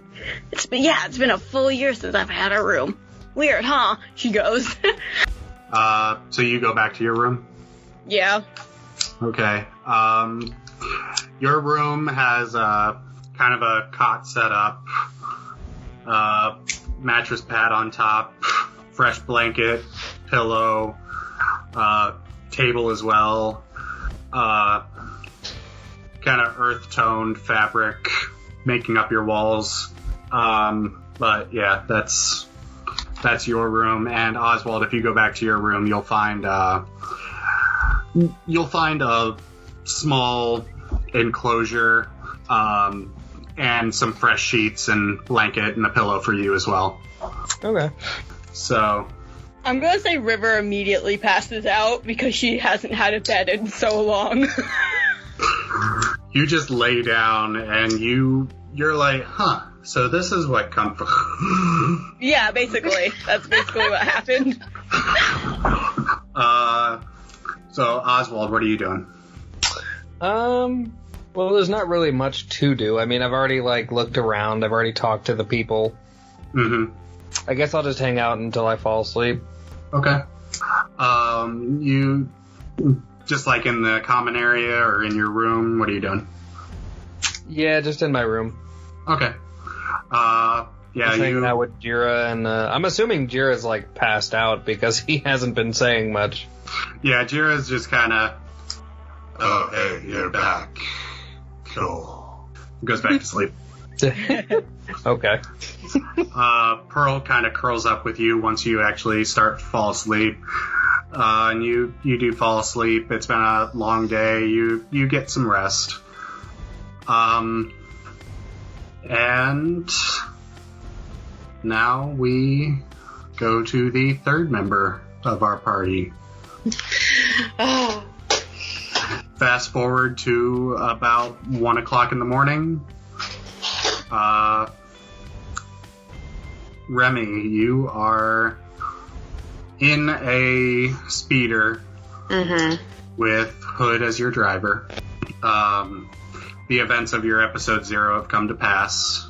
It's been a full year since I've had a room. Weird, huh? She goes. So you go back to your room? Yeah. Okay. Your room has kind of a cot set up, mattress pad on top, fresh blanket, pillow, table as well, kind of earth-toned fabric making up your walls. But yeah, that's your room. And Oswald, if you go back to your room, you'll find a small enclosure, and some fresh sheets and blanket and a pillow for you as well. Okay. So I'm gonna say River immediately passes out because she hasn't had a bed in so long. you just lay down and you're like, huh, so this is what comfort. Yeah, basically. That's basically what happened. So Oswald, what are you doing? Well, there's not really much to do. I mean, I've already, looked around. I've already talked to the people. Mm-hmm. I guess I'll just hang out until I fall asleep. Okay. You, just like in the common area or in your room, what are you doing? Yeah, just in my room. Okay. Just hanging out with Jira, and I'm assuming Jira's, passed out because he hasn't been saying much. Yeah, Jira's just kind of... Oh, hey, you're back. Cool. Goes back to sleep. Okay. Pearl kind of curls up with you once you actually start to fall asleep. And you do fall asleep. It's been a long day. You get some rest. And now we go to the third member of our party. Oh. Fast forward to about 1 o'clock in the morning. Remy, you are in a speeder with Hood as your driver. The events of your episode 0 have come to pass.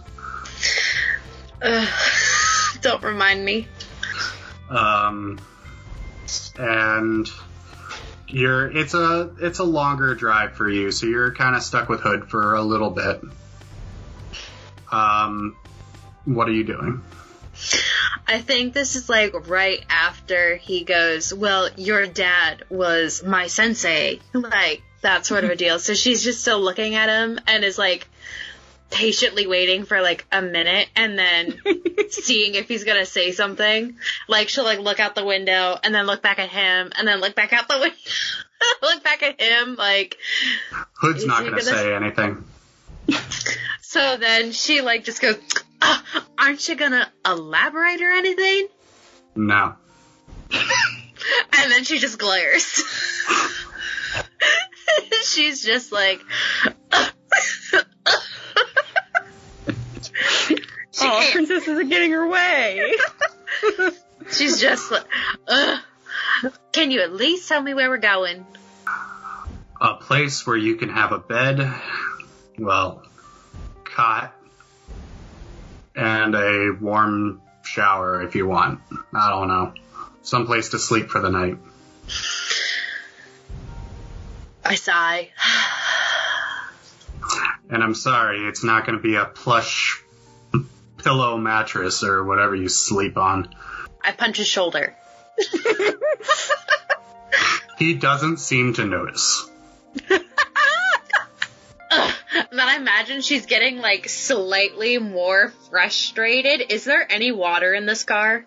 Don't remind me. And it's a longer drive for you, so you're kind of stuck with Hood for a little bit. What are you doing? I think this is right after he goes, well, your dad was my sensei. That sort of a deal. So she's just still looking at him and is patiently waiting for a minute and then seeing if he's gonna say something. She'll look out the window and then look back at him and then look back out the window, look back at him. Hood's not gonna say anything. So then she, like, just goes, aren't you gonna elaborate or anything? No. And then she just glares. She's just like... Oh, princesses are getting her way. She's just like, can you at least tell me where we're going? A place where you can have a bed, well, cot, and a warm shower if you want. I don't know. Someplace to sleep for the night. I sigh. And I'm sorry, it's not going to be a plush pillow mattress or whatever you sleep on. I punch his shoulder. He doesn't seem to notice. Then I imagine she's getting, like, slightly more frustrated. Is there any water in this car?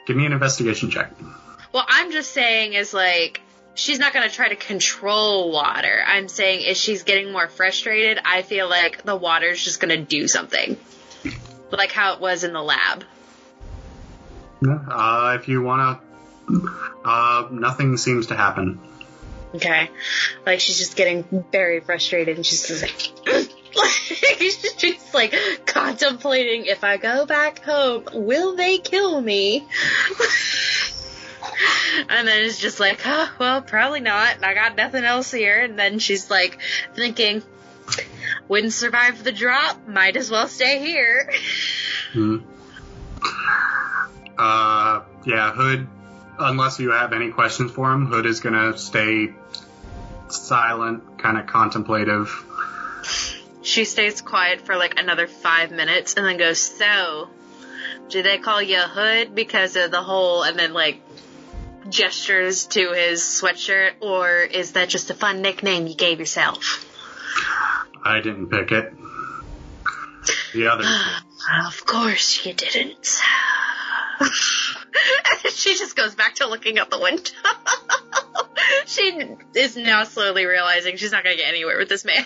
Give me an investigation check. Well, I'm just saying is, like, she's not going to try to control water. I'm saying is she's getting more frustrated, I feel like the water's just going to do something. Like how it was in the lab. If you want to... nothing seems to happen. Okay. Like, she's just getting very frustrated, and she's just like... she's, like, contemplating, if I go back home, will they kill me? And then it's just like, oh, well, probably not. I got nothing else here. And then she's, like, thinking, wouldn't survive the drop. Might as well stay here. Yeah, Hood, unless you have any questions for him, Hood is going to stay silent, kind of contemplative. She stays quiet for, like, another 5 minutes and then goes, so, do they call you Hood because of the whole, and then, like, gestures to his sweatshirt, or is that just a fun nickname you gave yourself? I didn't pick it. The others did. Of course you didn't. She just goes back to looking out the window. She is now slowly realizing she's not going to get anywhere with this man.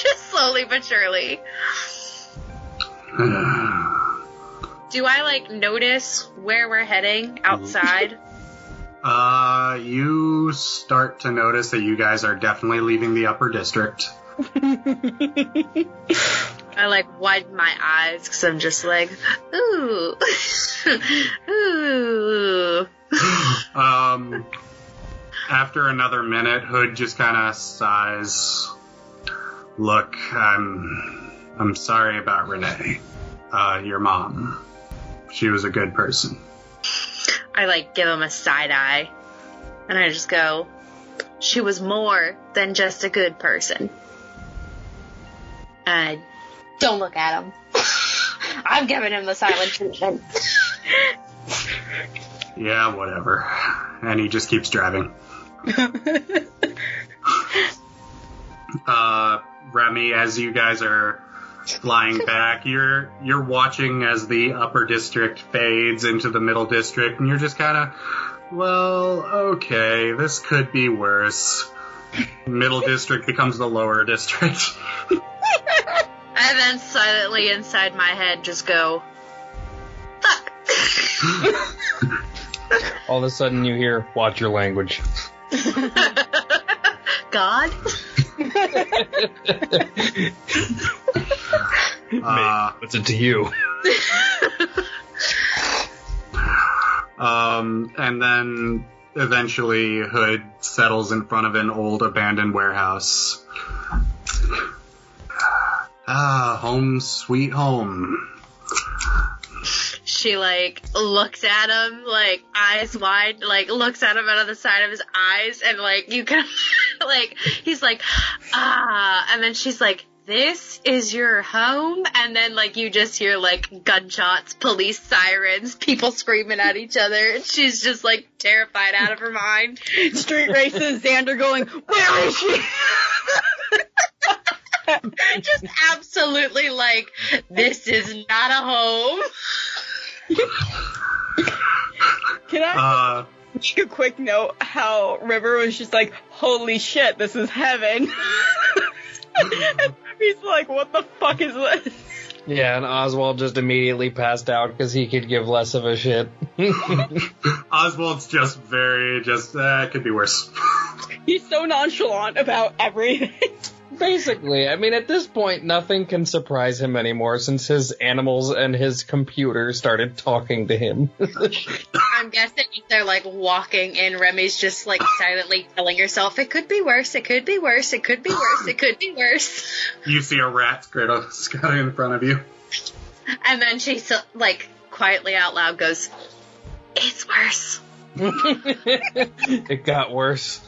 Just slowly but surely. Do I, like, notice where we're heading outside? You start to notice that you guys are definitely leaving the upper district. I, like, widen my eyes because I'm just like, ooh. Ooh. After another minute, Hood just kind of sighs. Look, I'm sorry about Renee. Your mom. She was a good person. I, like, give him a side eye. And I just go, she was more than just a good person. And I don't look at him. I'm giving him the silent treatment. Yeah, whatever. And he just keeps driving. Remy, as you guys are flying back, you're watching as the upper district fades into the middle district, and you're just kind of, well, okay, this could be worse. Middle district becomes the lower district. And then silently inside my head just go, fuck. All of a sudden you hear, watch your language. God? What's it to you? And then eventually Hood settles in front of an old abandoned warehouse. Home sweet home. She, like, looks at him, like, eyes wide, like, looks at him out of the side of his eyes, and, like, you can, like, he's like, and then she's like, this is your home? And then, like, you just hear, like, gunshots, police sirens, people screaming at each other, and she's just, like, terrified out of her mind. Street races, Xander going, where is she? Just absolutely, like, this is not a home. Can I? make a quick note how River was just like, holy shit, this is heaven. And he's like, what the fuck is this? Yeah, and Oswald just immediately passed out because he could give less of a shit. Oswald's just it could be worse. He's so nonchalant about everything. Basically, I mean, at this point, nothing can surprise him anymore since his animals and his computer started talking to him. I'm guessing they're like walking in. Remy's just like silently telling herself, it could be worse, it could be worse, it could be worse, it could be worse. You see a rat scurrying in front of you. And then she like quietly out loud goes, it's worse. It got worse.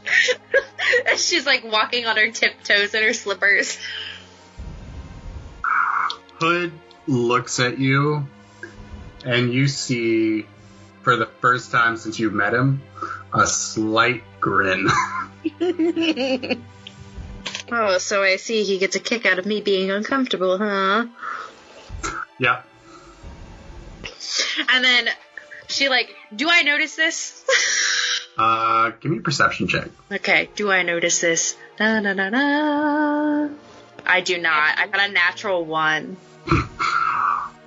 She's like walking on her tiptoes and her slippers. Hood looks at you, and you see, for the first time since you've met him, a slight grin. Oh, so I see he gets a kick out of me being uncomfortable, huh? Yeah. And then she like, do I notice this? Give me a perception check. Okay, do I notice this? Da, da, da, da. I do not. I got a natural 1.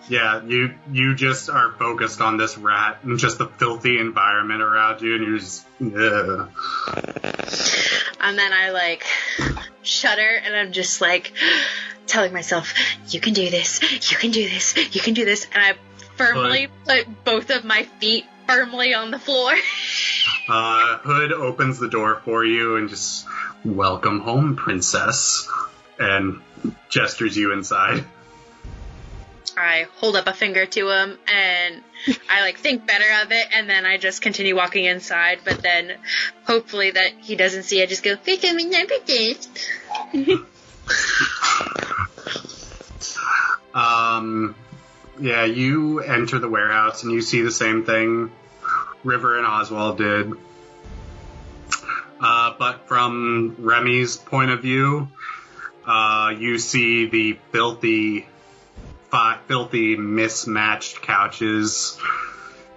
Yeah, you just are focused on this rat and just the filthy environment around you, and you're just, ugh. And then I like shudder, and I'm just like telling myself, you can do this, you can do this, you can do this. And I firmly put both of my feet firmly on the floor. Hood opens the door for you and just, welcome home, princess, and gestures you inside. I hold up a finger to him, and I like think better of it, and then I just continue walking inside. But then, hopefully that he doesn't see, I just go, yeah, you enter the warehouse and you see the same thing River and Oswald did. But from Remy's point of view, you see the filthy mismatched couches,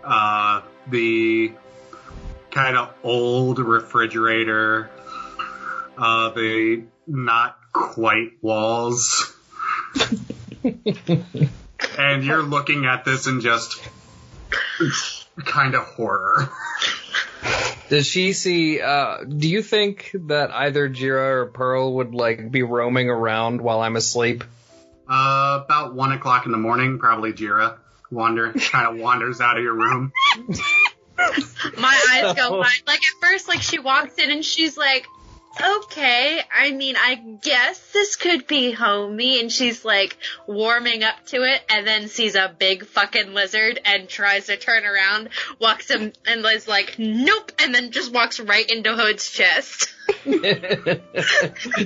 the kind of old refrigerator, the not quite walls. And you're looking at this in just kind of horror. Does she see, do you think that either Jira or Pearl would, like, be roaming around while I'm asleep? About 1 o'clock in the morning, probably Jira kind of wanders out of your room. My eyes go wide. Like, at first, like, she walks in and she's like, okay, I mean, I guess this could be homey, and she's, like, warming up to it, and then sees a big fucking lizard and tries to turn around, walks him, and is like, nope, and then just walks right into Hood's chest.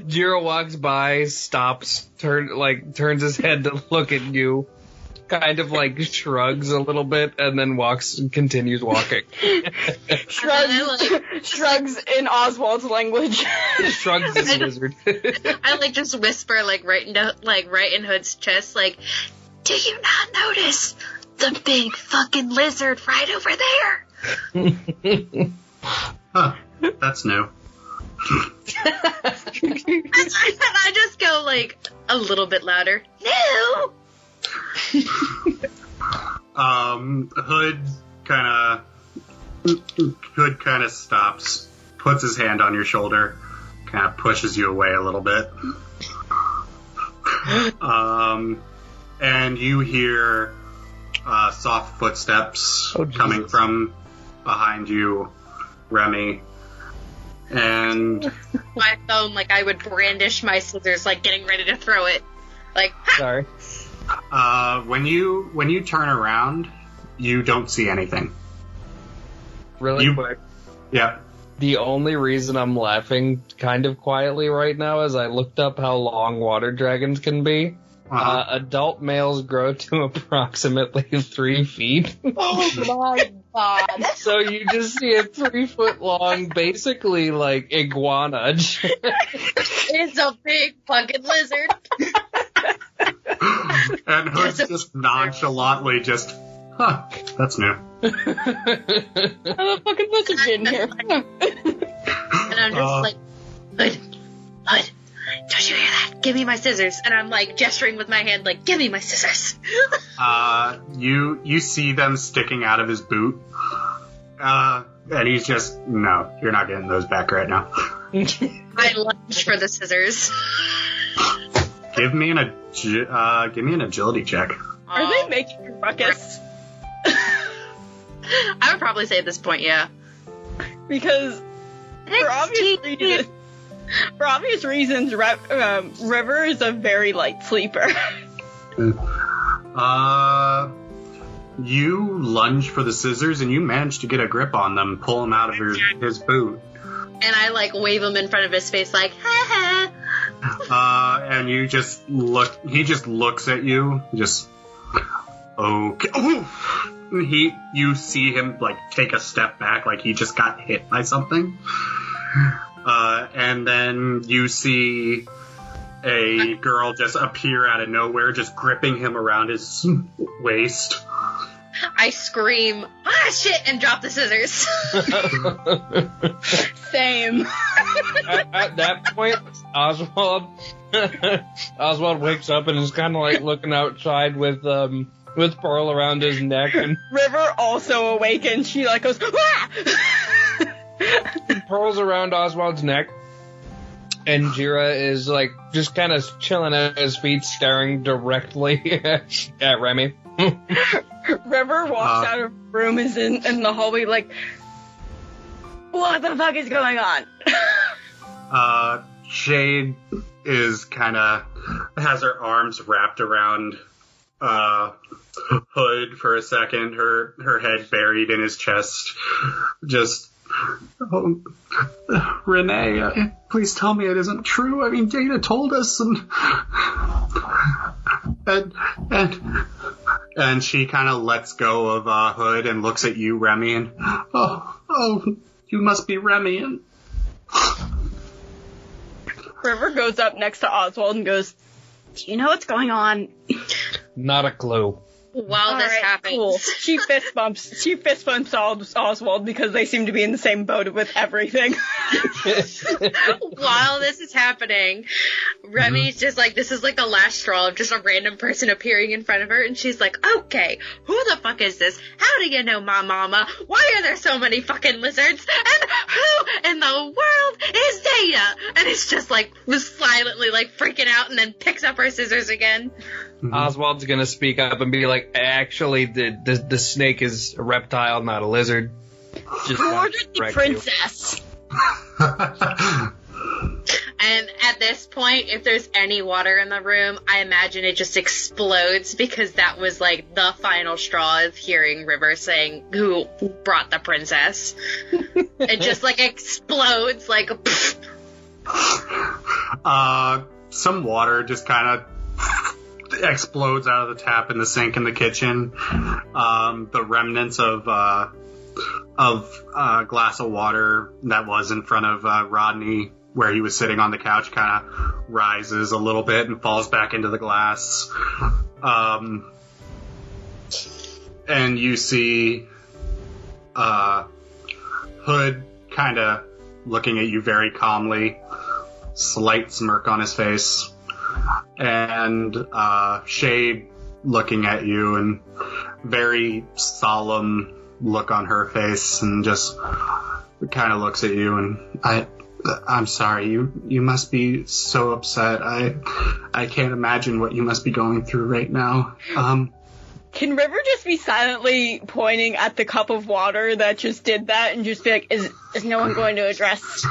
Jiro walks by, stops, turns his head to look at you, kind of like shrugs a little bit, and then continues walking. Shrugs in Oswald's language. Shrugs his lizard. I like just whisper right in Hood's chest, like, do you not notice the big fucking lizard right over there? Huh, that's new. I just go like a little bit louder. No. Hood kind of stops, puts his hand on your shoulder, kind of pushes you away a little bit. And you hear soft footsteps coming from behind you, Remy. And my phone, like I would brandish my scissors, like getting ready to throw it. Like, ha! Sorry. When you turn around, you don't see anything. Really quick. Yeah. The only reason I'm laughing kind of quietly right now is I looked up how long water dragons can be. Adult males grow to approximately 3 feet. Oh my god. So you just see a 3-foot long, basically like iguana. It's a big fucking lizard. And Hood's just nonchalantly just Huh, that's new. How the fucking lizard get in here? And I'm just like, Hood, don't you hear that? Give me my scissors. And I'm like gesturing with my hand, like, give me my scissors. You see them sticking out of his boot. And he's just, no, you're not getting those back right now. I lunge for the scissors. Give me an agility check. Are they making a ruckus? I would probably say at this point, yeah. Because for obvious reasons, River is a very light sleeper. You lunge for the scissors and you manage to get a grip on them, pull him out of his boot. And I like wave him in front of his face, like, ha ha. And you just look. He just looks at you. Just okay. You see him like take a step back, like he just got hit by something. And then you see a girl just appear out of nowhere, just gripping him around his waist. I scream, ah, shit, and drop the scissors. Same. At that point, Oswald wakes up and is kind of like looking outside with Pearl around his neck. And River also awakens. She like goes, ah! Pearl's around Oswald's neck. And Jira is like just kind of chilling at his feet, staring directly at Remy. River walks out of the room, is in the hallway, like, what the fuck is going on? Shade is kind of has her arms wrapped around Hood for a second, her head buried in his chest, just. Oh, Renee, please tell me it isn't true. I mean, Data told us, and she kind of lets go of Hood and looks at you, Remy, and oh, you must be Remy. And River goes up next to Oswald and goes, do you know what's going on? Not a clue. While this happens. Cool. She fist bumps Oswald because they seem to be in the same boat with everything. While this is happening, Remy's just like, this is like the last straw of just a random person appearing in front of her, and she's like, okay, who the fuck is this? How do you know my mama? Why are there so many fucking lizards? And who in the world is Data? And it's just like, silently like freaking out, and then picks up her scissors again. Oswald's gonna speak up and be like, actually, the snake is a reptile, not a lizard. Just who ordered the princess? And at this point, if there's any water in the room, I imagine it just explodes, because that was like the final straw of hearing River saying, who brought the princess? It just like explodes like some water just kind of explodes out of the tap in the sink in the kitchen. The remnants of a glass of water that was in front of Rodney, where he was sitting on the couch, kind of rises a little bit and falls back into the glass. And you see Hood kind of looking at you very calmly, slight smirk on his face, and Shade looking at you and very solemn look on her face, and just kind of looks at you, and I'm sorry, you must be so upset. I can't imagine what you must be going through right now. Can River just be silently pointing at the cup of water that just did that and just be like, is no one going to address,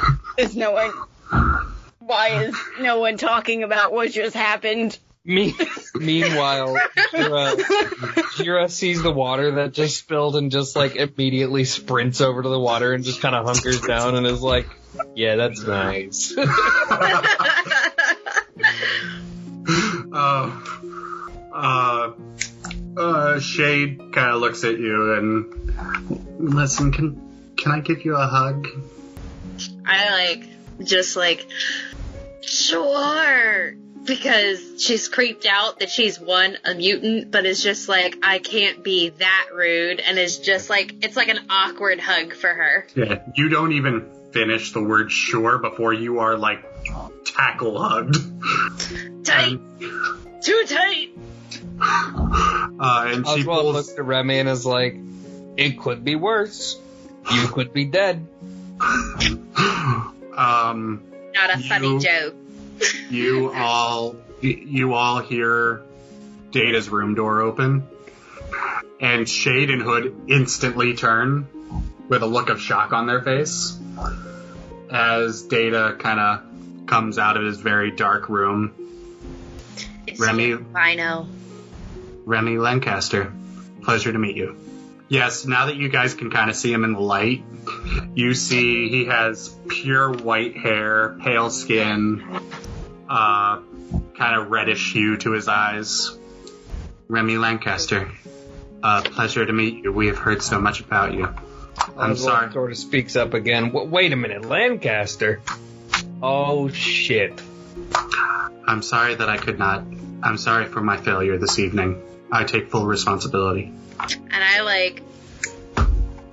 why is no one talking about what just happened? Meanwhile, Jira sees the water that just spilled and just like immediately sprints over to the water and just kind of hunkers down and is like, yeah, that's nice. Shade kind of looks at you and, listen, can I give you a hug? I just sure. because she's creeped out that she's a mutant, but is just like, I can't be that rude, and is just like, it's like an awkward hug for her. Yeah, you don't even finish the word sure before you are, like, tackle hugged. Tight! Too tight! And she Oswald pulls... looks at Remy and is like, it could be worse. You could be dead. Not a funny joke. You all hear Data's room door open, and Shade and Hood instantly turn with a look of shock on their face as Data kind of comes out of his very dark room. It's Remy, I know. Remy Lancaster, pleasure to meet you. Yes, now that you guys can kind of see him in the light, you see he has pure white hair, pale skin, kind of reddish hue to his eyes. Remy Lancaster, pleasure to meet you. We have heard so much about you. I'm Oswald sorry. sort of speaks up again. Wait a minute, Lancaster? Oh, shit. I'm sorry that I could not. I'm sorry for my failure this evening. I take full responsibility. And I, like,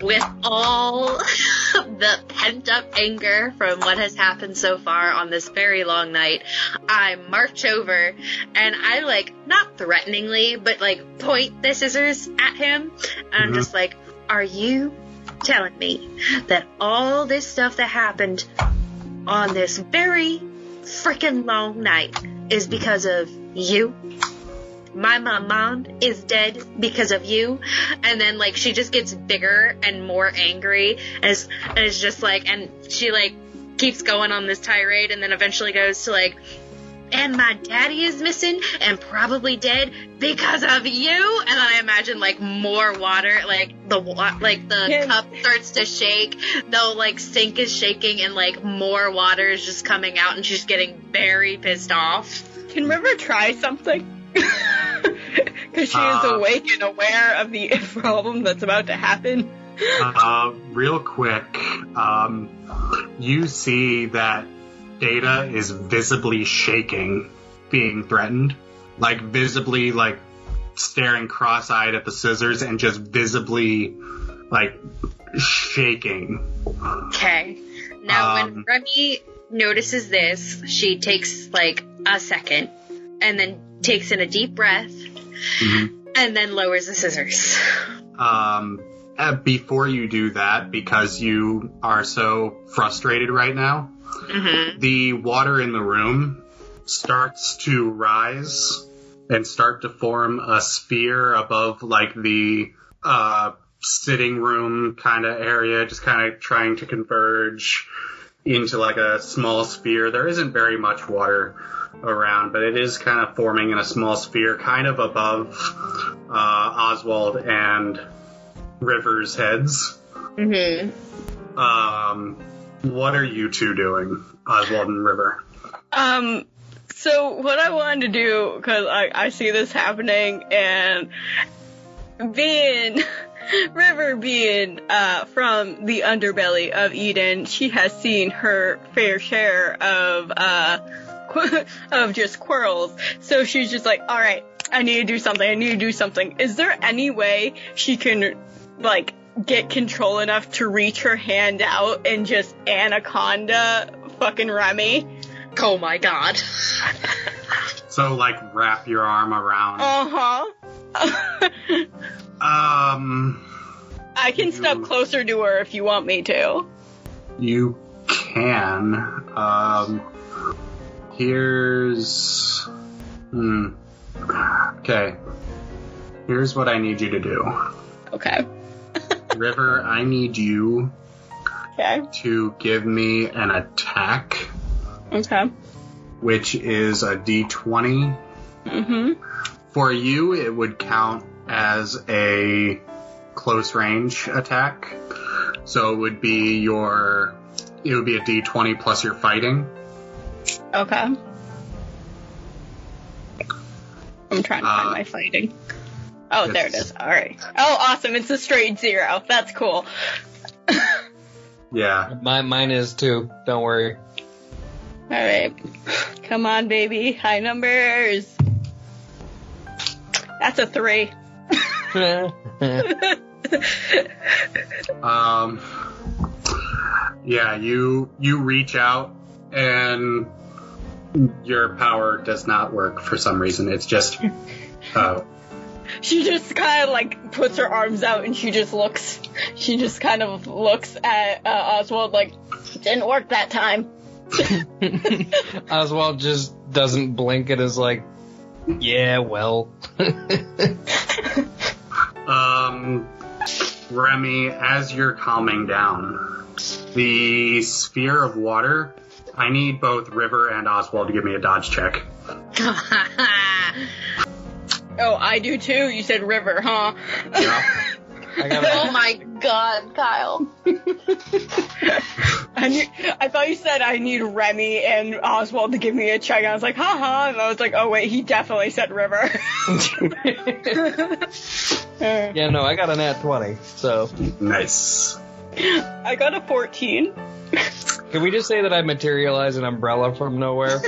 with all the pent-up anger from what has happened so far on this very long night, I march over and I, like, not threateningly, but, like, point the scissors at him. And I'm just like, are you telling me that all this stuff that happened on this very freaking long night is because of you? My mom is dead because of you. And then, like, she just gets bigger and more angry, and it's just like, and she, like, keeps going on this tirade, and then eventually goes to, like, and my daddy is missing and probably dead because of you. And I imagine, like, more water, like the cup starts to shake, the, like, sink is shaking, and, like, more water is just coming out, and she's getting very pissed off. Can River try something? Because she is awake and aware of the problem that's about to happen. Real quick, you see that Data is visibly shaking, being threatened. Like, visibly, like, staring cross-eyed at the scissors and just visibly, like, shaking. Okay. Now, when Remy notices this, she takes, like, a second, and then takes in a deep breath, and then lowers the scissors. Before you do that, because you are so frustrated right now, the water in the room starts to rise and start to form a sphere above, like, the sitting room kind of area, just kind of trying to converge into, like, a small sphere. There isn't very much water around, but it is kind of forming in a small sphere, kind of above Oswald and River's heads. What are you two doing, Oswald and River? So what I wanted to do, because I see this happening, and River being from the underbelly of Eden, she has seen her fair share of just squirrels. So she's just like, all right, I need to do something. Is there any way she can, like, get control enough to reach her hand out and just anaconda fucking Remy? Oh my god. So, like, wrap your arm around. I can step closer to her if you want me to. You can. Here's... Okay. Here's what I need you to do. Okay. River, I need you Okay. to give me an attack, Okay. which is a d20. For you, it would count as a close range attack. So it would be a d20 plus your fighting. Okay. I'm trying to find my fighting. Oh, there it is. All right. Oh, awesome. It's a straight 0. That's cool. Yeah. Mine is too. Don't worry. right. Come on, baby. High numbers. That's a 3. Yeah, you reach out and your power does not work for some reason. It's just, She just kind of like puts her arms out and she just kind of looks at Oswald like, didn't work that time. Oswald just doesn't blink and is like, yeah, well. Remy, as you're calming down, the sphere of water, I need both River and Oswald to give me a dodge check. Oh, I do too? You said River, huh? Yeah. Oh my god, Kyle. I thought you said I need Remy and Oswald to give me a check. And I was like, haha. And I was like, oh wait, he definitely said River. Yeah, no, I got an nat 20, so. Nice. I got a 14. Can we just say that I materialize an umbrella from nowhere?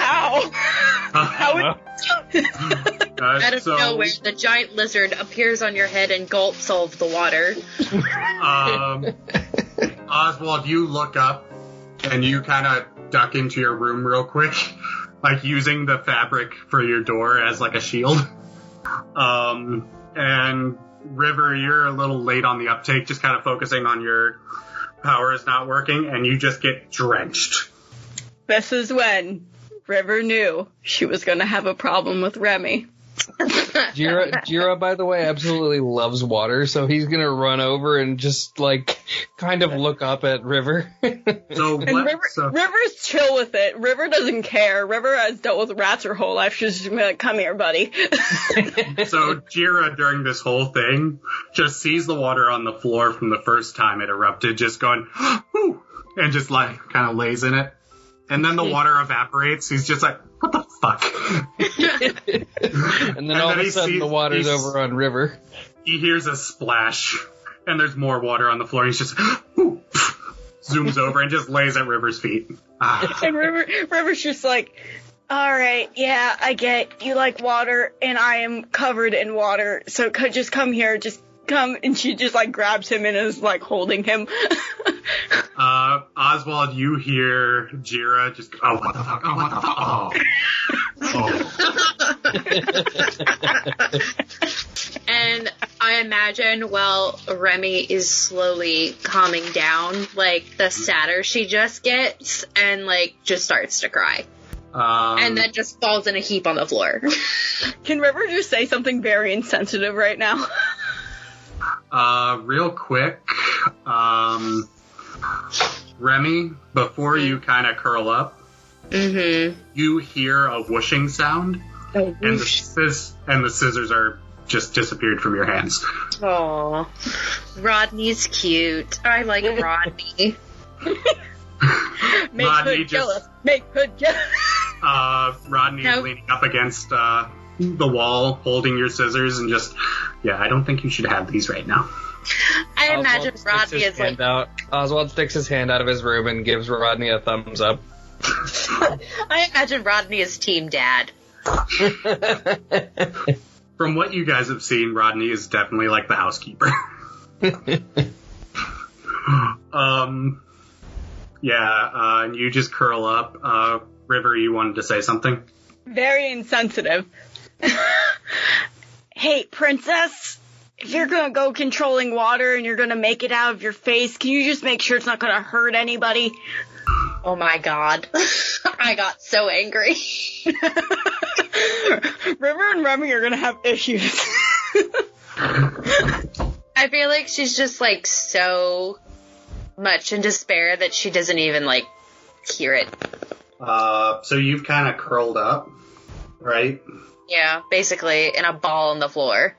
Ow. How would... Out of nowhere, the giant lizard appears on your head and gulps all of the water. Oswald, you look up and you kind of duck into your room real quick, like using the fabric for your door as like a shield. And River, you're a little late on the uptake, just kind of focusing on your power is not working, and you just get drenched. This is when River knew she was going to have a problem with Remy. Jira, by the way, absolutely loves water, so he's gonna run over and just, like, kind of look up at River. River's chill with it. River doesn't care. River has dealt with rats her whole life. She's just like, come here, buddy. So Jira, during this whole thing, just sees the water on the floor from the first time it erupted, just going, whoo, and just, like, kind of lays in it. And then the water evaporates. He's just like, what the fuck? And then all of a sudden the water's over on River. He hears a splash, and there's more water on the floor. He's just, whoo, zooms over and just lays at River's feet. And River's just like, all right, yeah, I get you like water, and I am covered in water, so just come here, just come. And she just like grabs him and is like holding him. Oswald, you hear Jira just go, oh, what the fuck, oh, what the fuck, oh. And I imagine while Remy is slowly calming down, like, the sadder she just gets and, like, just starts to cry. And then just falls in a heap on the floor. Can River just say something very insensitive right now? Real quick, Remy, before you kind of curl up, you hear a whooshing sound, and the scissors are just disappeared from your hands. Aww. Rodney's cute. I like Rodney. Make Rodney hood jealous. Make hood jealous. Rodney's leaning up against the wall, holding your scissors, and just, yeah, I don't think you should have these right now. I imagine Rodney is like... Oswald sticks his hand out of his room and gives Rodney a thumbs up. I imagine Rodney is team dad. From what you guys have seen, Rodney is definitely like the housekeeper. And you just curl up. River, you wanted to say something? Very insensitive. Hey, princess, if you're gonna go controlling water and you're gonna make it out of your face, can you just make sure it's not gonna hurt anybody? Oh my god. I got so angry. River and Remy are gonna have issues. I feel like she's just, like, so much in despair that she doesn't even, like, hear it. So you've kind of curled up, right? Yeah, basically, in a ball on the floor.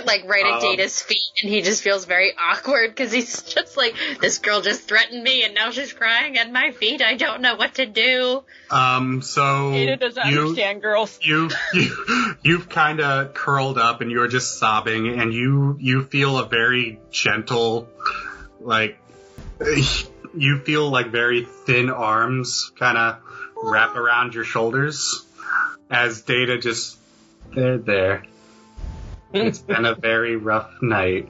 Like, right at Data's feet, and he just feels very awkward, because he's just like, this girl just threatened me, and now she's crying at my feet, I don't know what to do. So... Data doesn't understand girls. You've kind of curled up, and you're just sobbing, and you feel a very gentle, like... you feel like very thin arms kind of wrap around your shoulders as Data just, there. It's been a very rough night.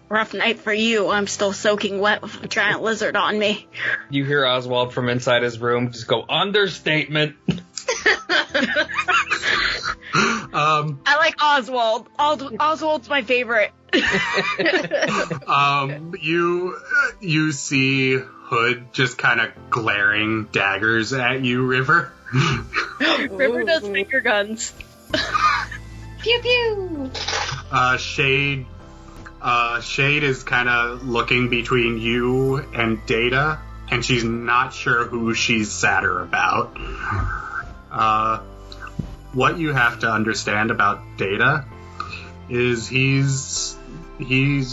Rough night for you. I'm still soaking wet with a giant lizard on me. You hear Oswald from inside his room just go, understatement. I like Oswald. Oswald's my favorite. You see Hood just kind of glaring daggers at you, River. River does finger guns. Pew pew. Shade is kind of looking between you and Data, and she's not sure who she's sadder about. What you have to understand about Data is he's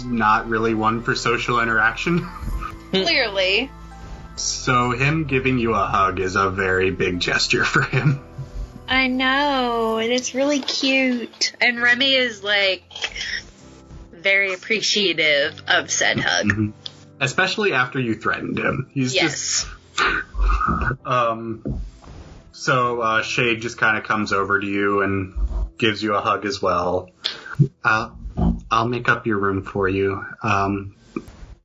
not really one for social interaction. Clearly. So him giving you a hug is a very big gesture for him. I know, and it's really cute. And Remy is, like, very appreciative of said hug. Mm-hmm. Especially after you threatened him. He's Yes. So Shade just kind of comes over to you and gives you a hug as well. I'll make up your room for you.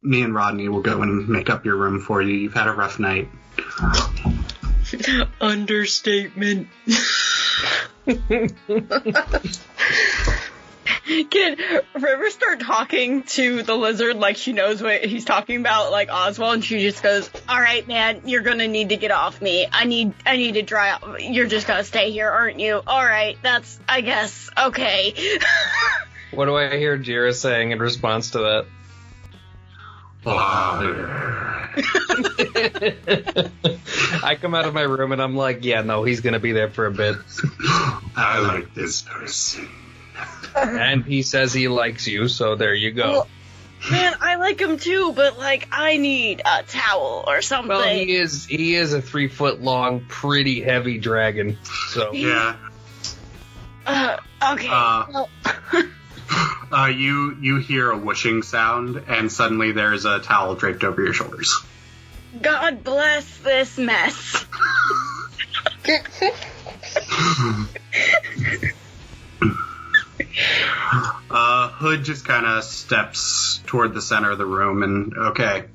Me and Rodney will go and make up your room for you. You've had a rough night. Understatement. Can River start talking to the lizard like she knows what he's talking about, like Oswald, and she just goes, alright man, you're gonna need to get off me. I need to dry out. You're just gonna stay here, aren't you? Alright, that's, I guess, okay. What do I hear Jira saying in response to that? I come out of my room and I'm like, yeah, no, he's gonna be there for a bit. I like this person. And he says he likes you, so there you go. Well, man, I like him too, but like, I need a towel or something. Well, he is a 3 foot long, pretty heavy dragon. So Yeah. Okay. Well, You hear a whooshing sound, and suddenly there's a towel draped over your shoulders. God bless this mess. Hood just kind of steps toward the center of the room and, okay,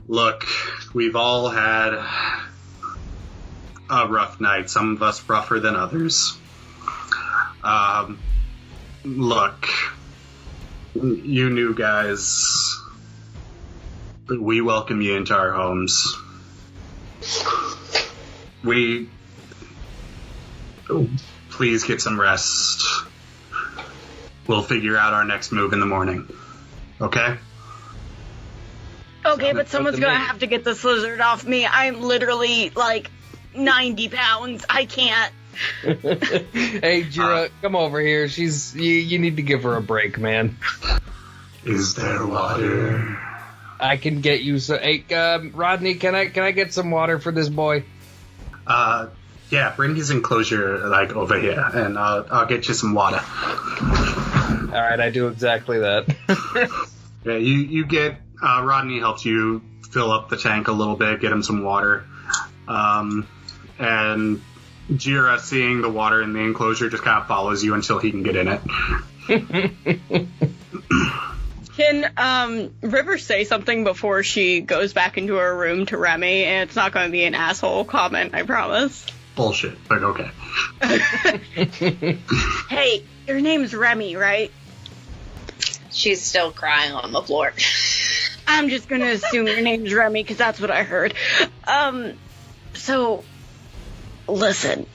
look, we've all had a rough night, some of us rougher than others. Look, you new guys, we welcome you into our homes. Please get some rest. We'll figure out our next move in the morning. Okay? Okay, but someone's gonna have to get this lizard off me. I'm literally, like, 90 pounds. I can't. Hey, Jira, come over here. You need to give her a break, man. Is there water? I can get you so. Hey, Rodney, can I get some water for this boy? Yeah, bring his enclosure, like, over here, and I'll get you some water. All right, I do exactly that. Yeah, you get, Rodney helps you fill up the tank a little bit, get him some water. And Jira, seeing the water in the enclosure, just kind of follows you until he can get in it. Can River say something before she goes back into her room to Remy? And it's not going to be an asshole comment, I promise. Bullshit, but okay. Hey, your name's Remy, right? She's still crying on the floor. I'm just gonna assume your name's Remy, because that's what I heard. So, listen,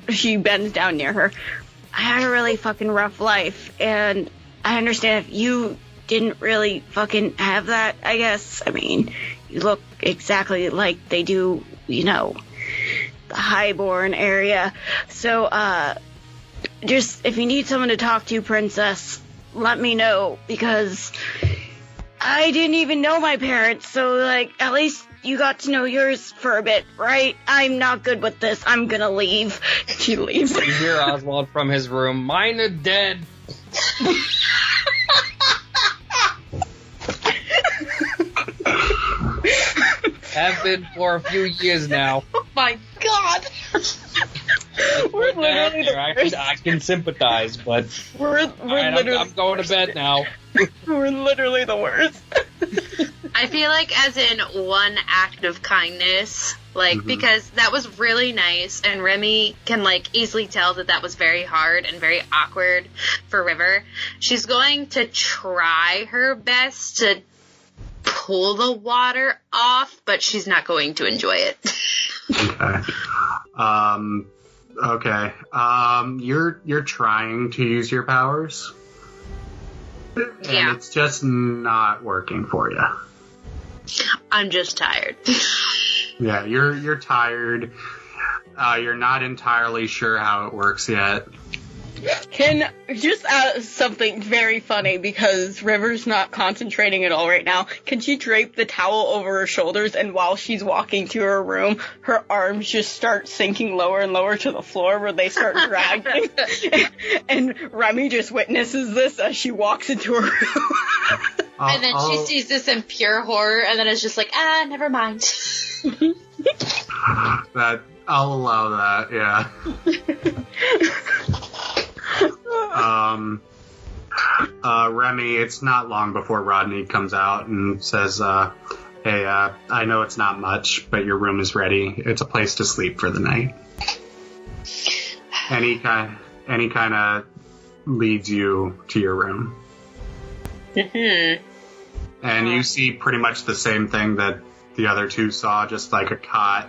she bends down near her, I had a really fucking rough life, and I understand if you didn't really fucking have that, I guess. I mean, you look exactly like they do, the highborn area. So, just, if you need someone to talk to, princess, let me know, because I didn't even know my parents, so, like, at least you got to know yours for a bit, right? I'm not good with this. I'm gonna leave. She leaves. You hear Oswald from his room. Mine are dead. Have been for a few years now. Oh my god. We're literally the worst. I can sympathize, but We're alright, literally I'm going to bed now. we're literally the worst. I feel like as in one act of kindness, like, because that was really nice, and Remy can, like, easily tell that that was very hard and very awkward for River. She's going to try her best to pull the water off, but she's not going to enjoy it. Okay. You're trying to use your powers. And Yeah. it's just not working for you. I'm just tired. Yeah, you're tired. You're not entirely sure how it works yet. Can just something very funny because River's not concentrating at all right now. Can she drape the towel over her shoulders and while she's walking to her room, her arms just start sinking lower and lower to the floor where they start dragging? And Remy just witnesses this as she walks into her room. And then she sees this in pure horror, and then it's just like, never mind. That I'll allow that. Yeah. Remy, it's not long before Rodney comes out and says, hey, I know it's not much, but your room is ready. It's a place to sleep for the night. And he kind of leads you to your room. And you see pretty much the same thing that the other two saw, just like a cot,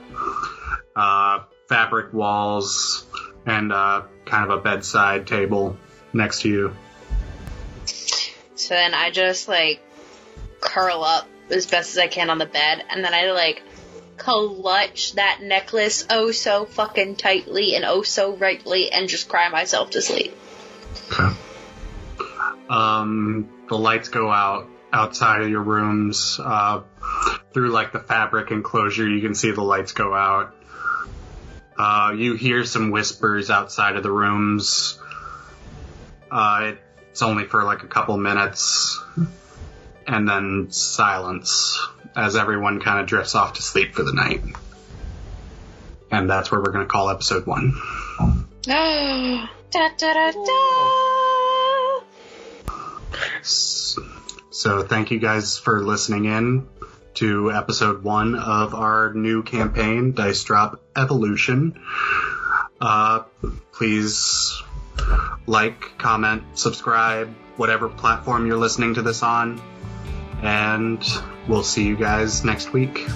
fabric walls, and kind of a bedside table next to you. So then I just, like, curl up as best as I can on the bed, and then I, like, clutch that necklace oh so fucking tightly and oh so rightly and just cry myself to sleep. Okay. The lights go out outside of your rooms. Through, like, the fabric enclosure, you can see the lights go out. You hear some whispers outside of the rooms. It's only for like a couple minutes, and then silence as everyone kind of drifts off to sleep for the night. And that's where we're going to call episode 1. Da, da, da, da. So thank you guys for listening in to episode 1 of our new campaign, Dice Drop Evolution. Please like, comment, subscribe, whatever platform you're listening to this on, and we'll see you guys next week.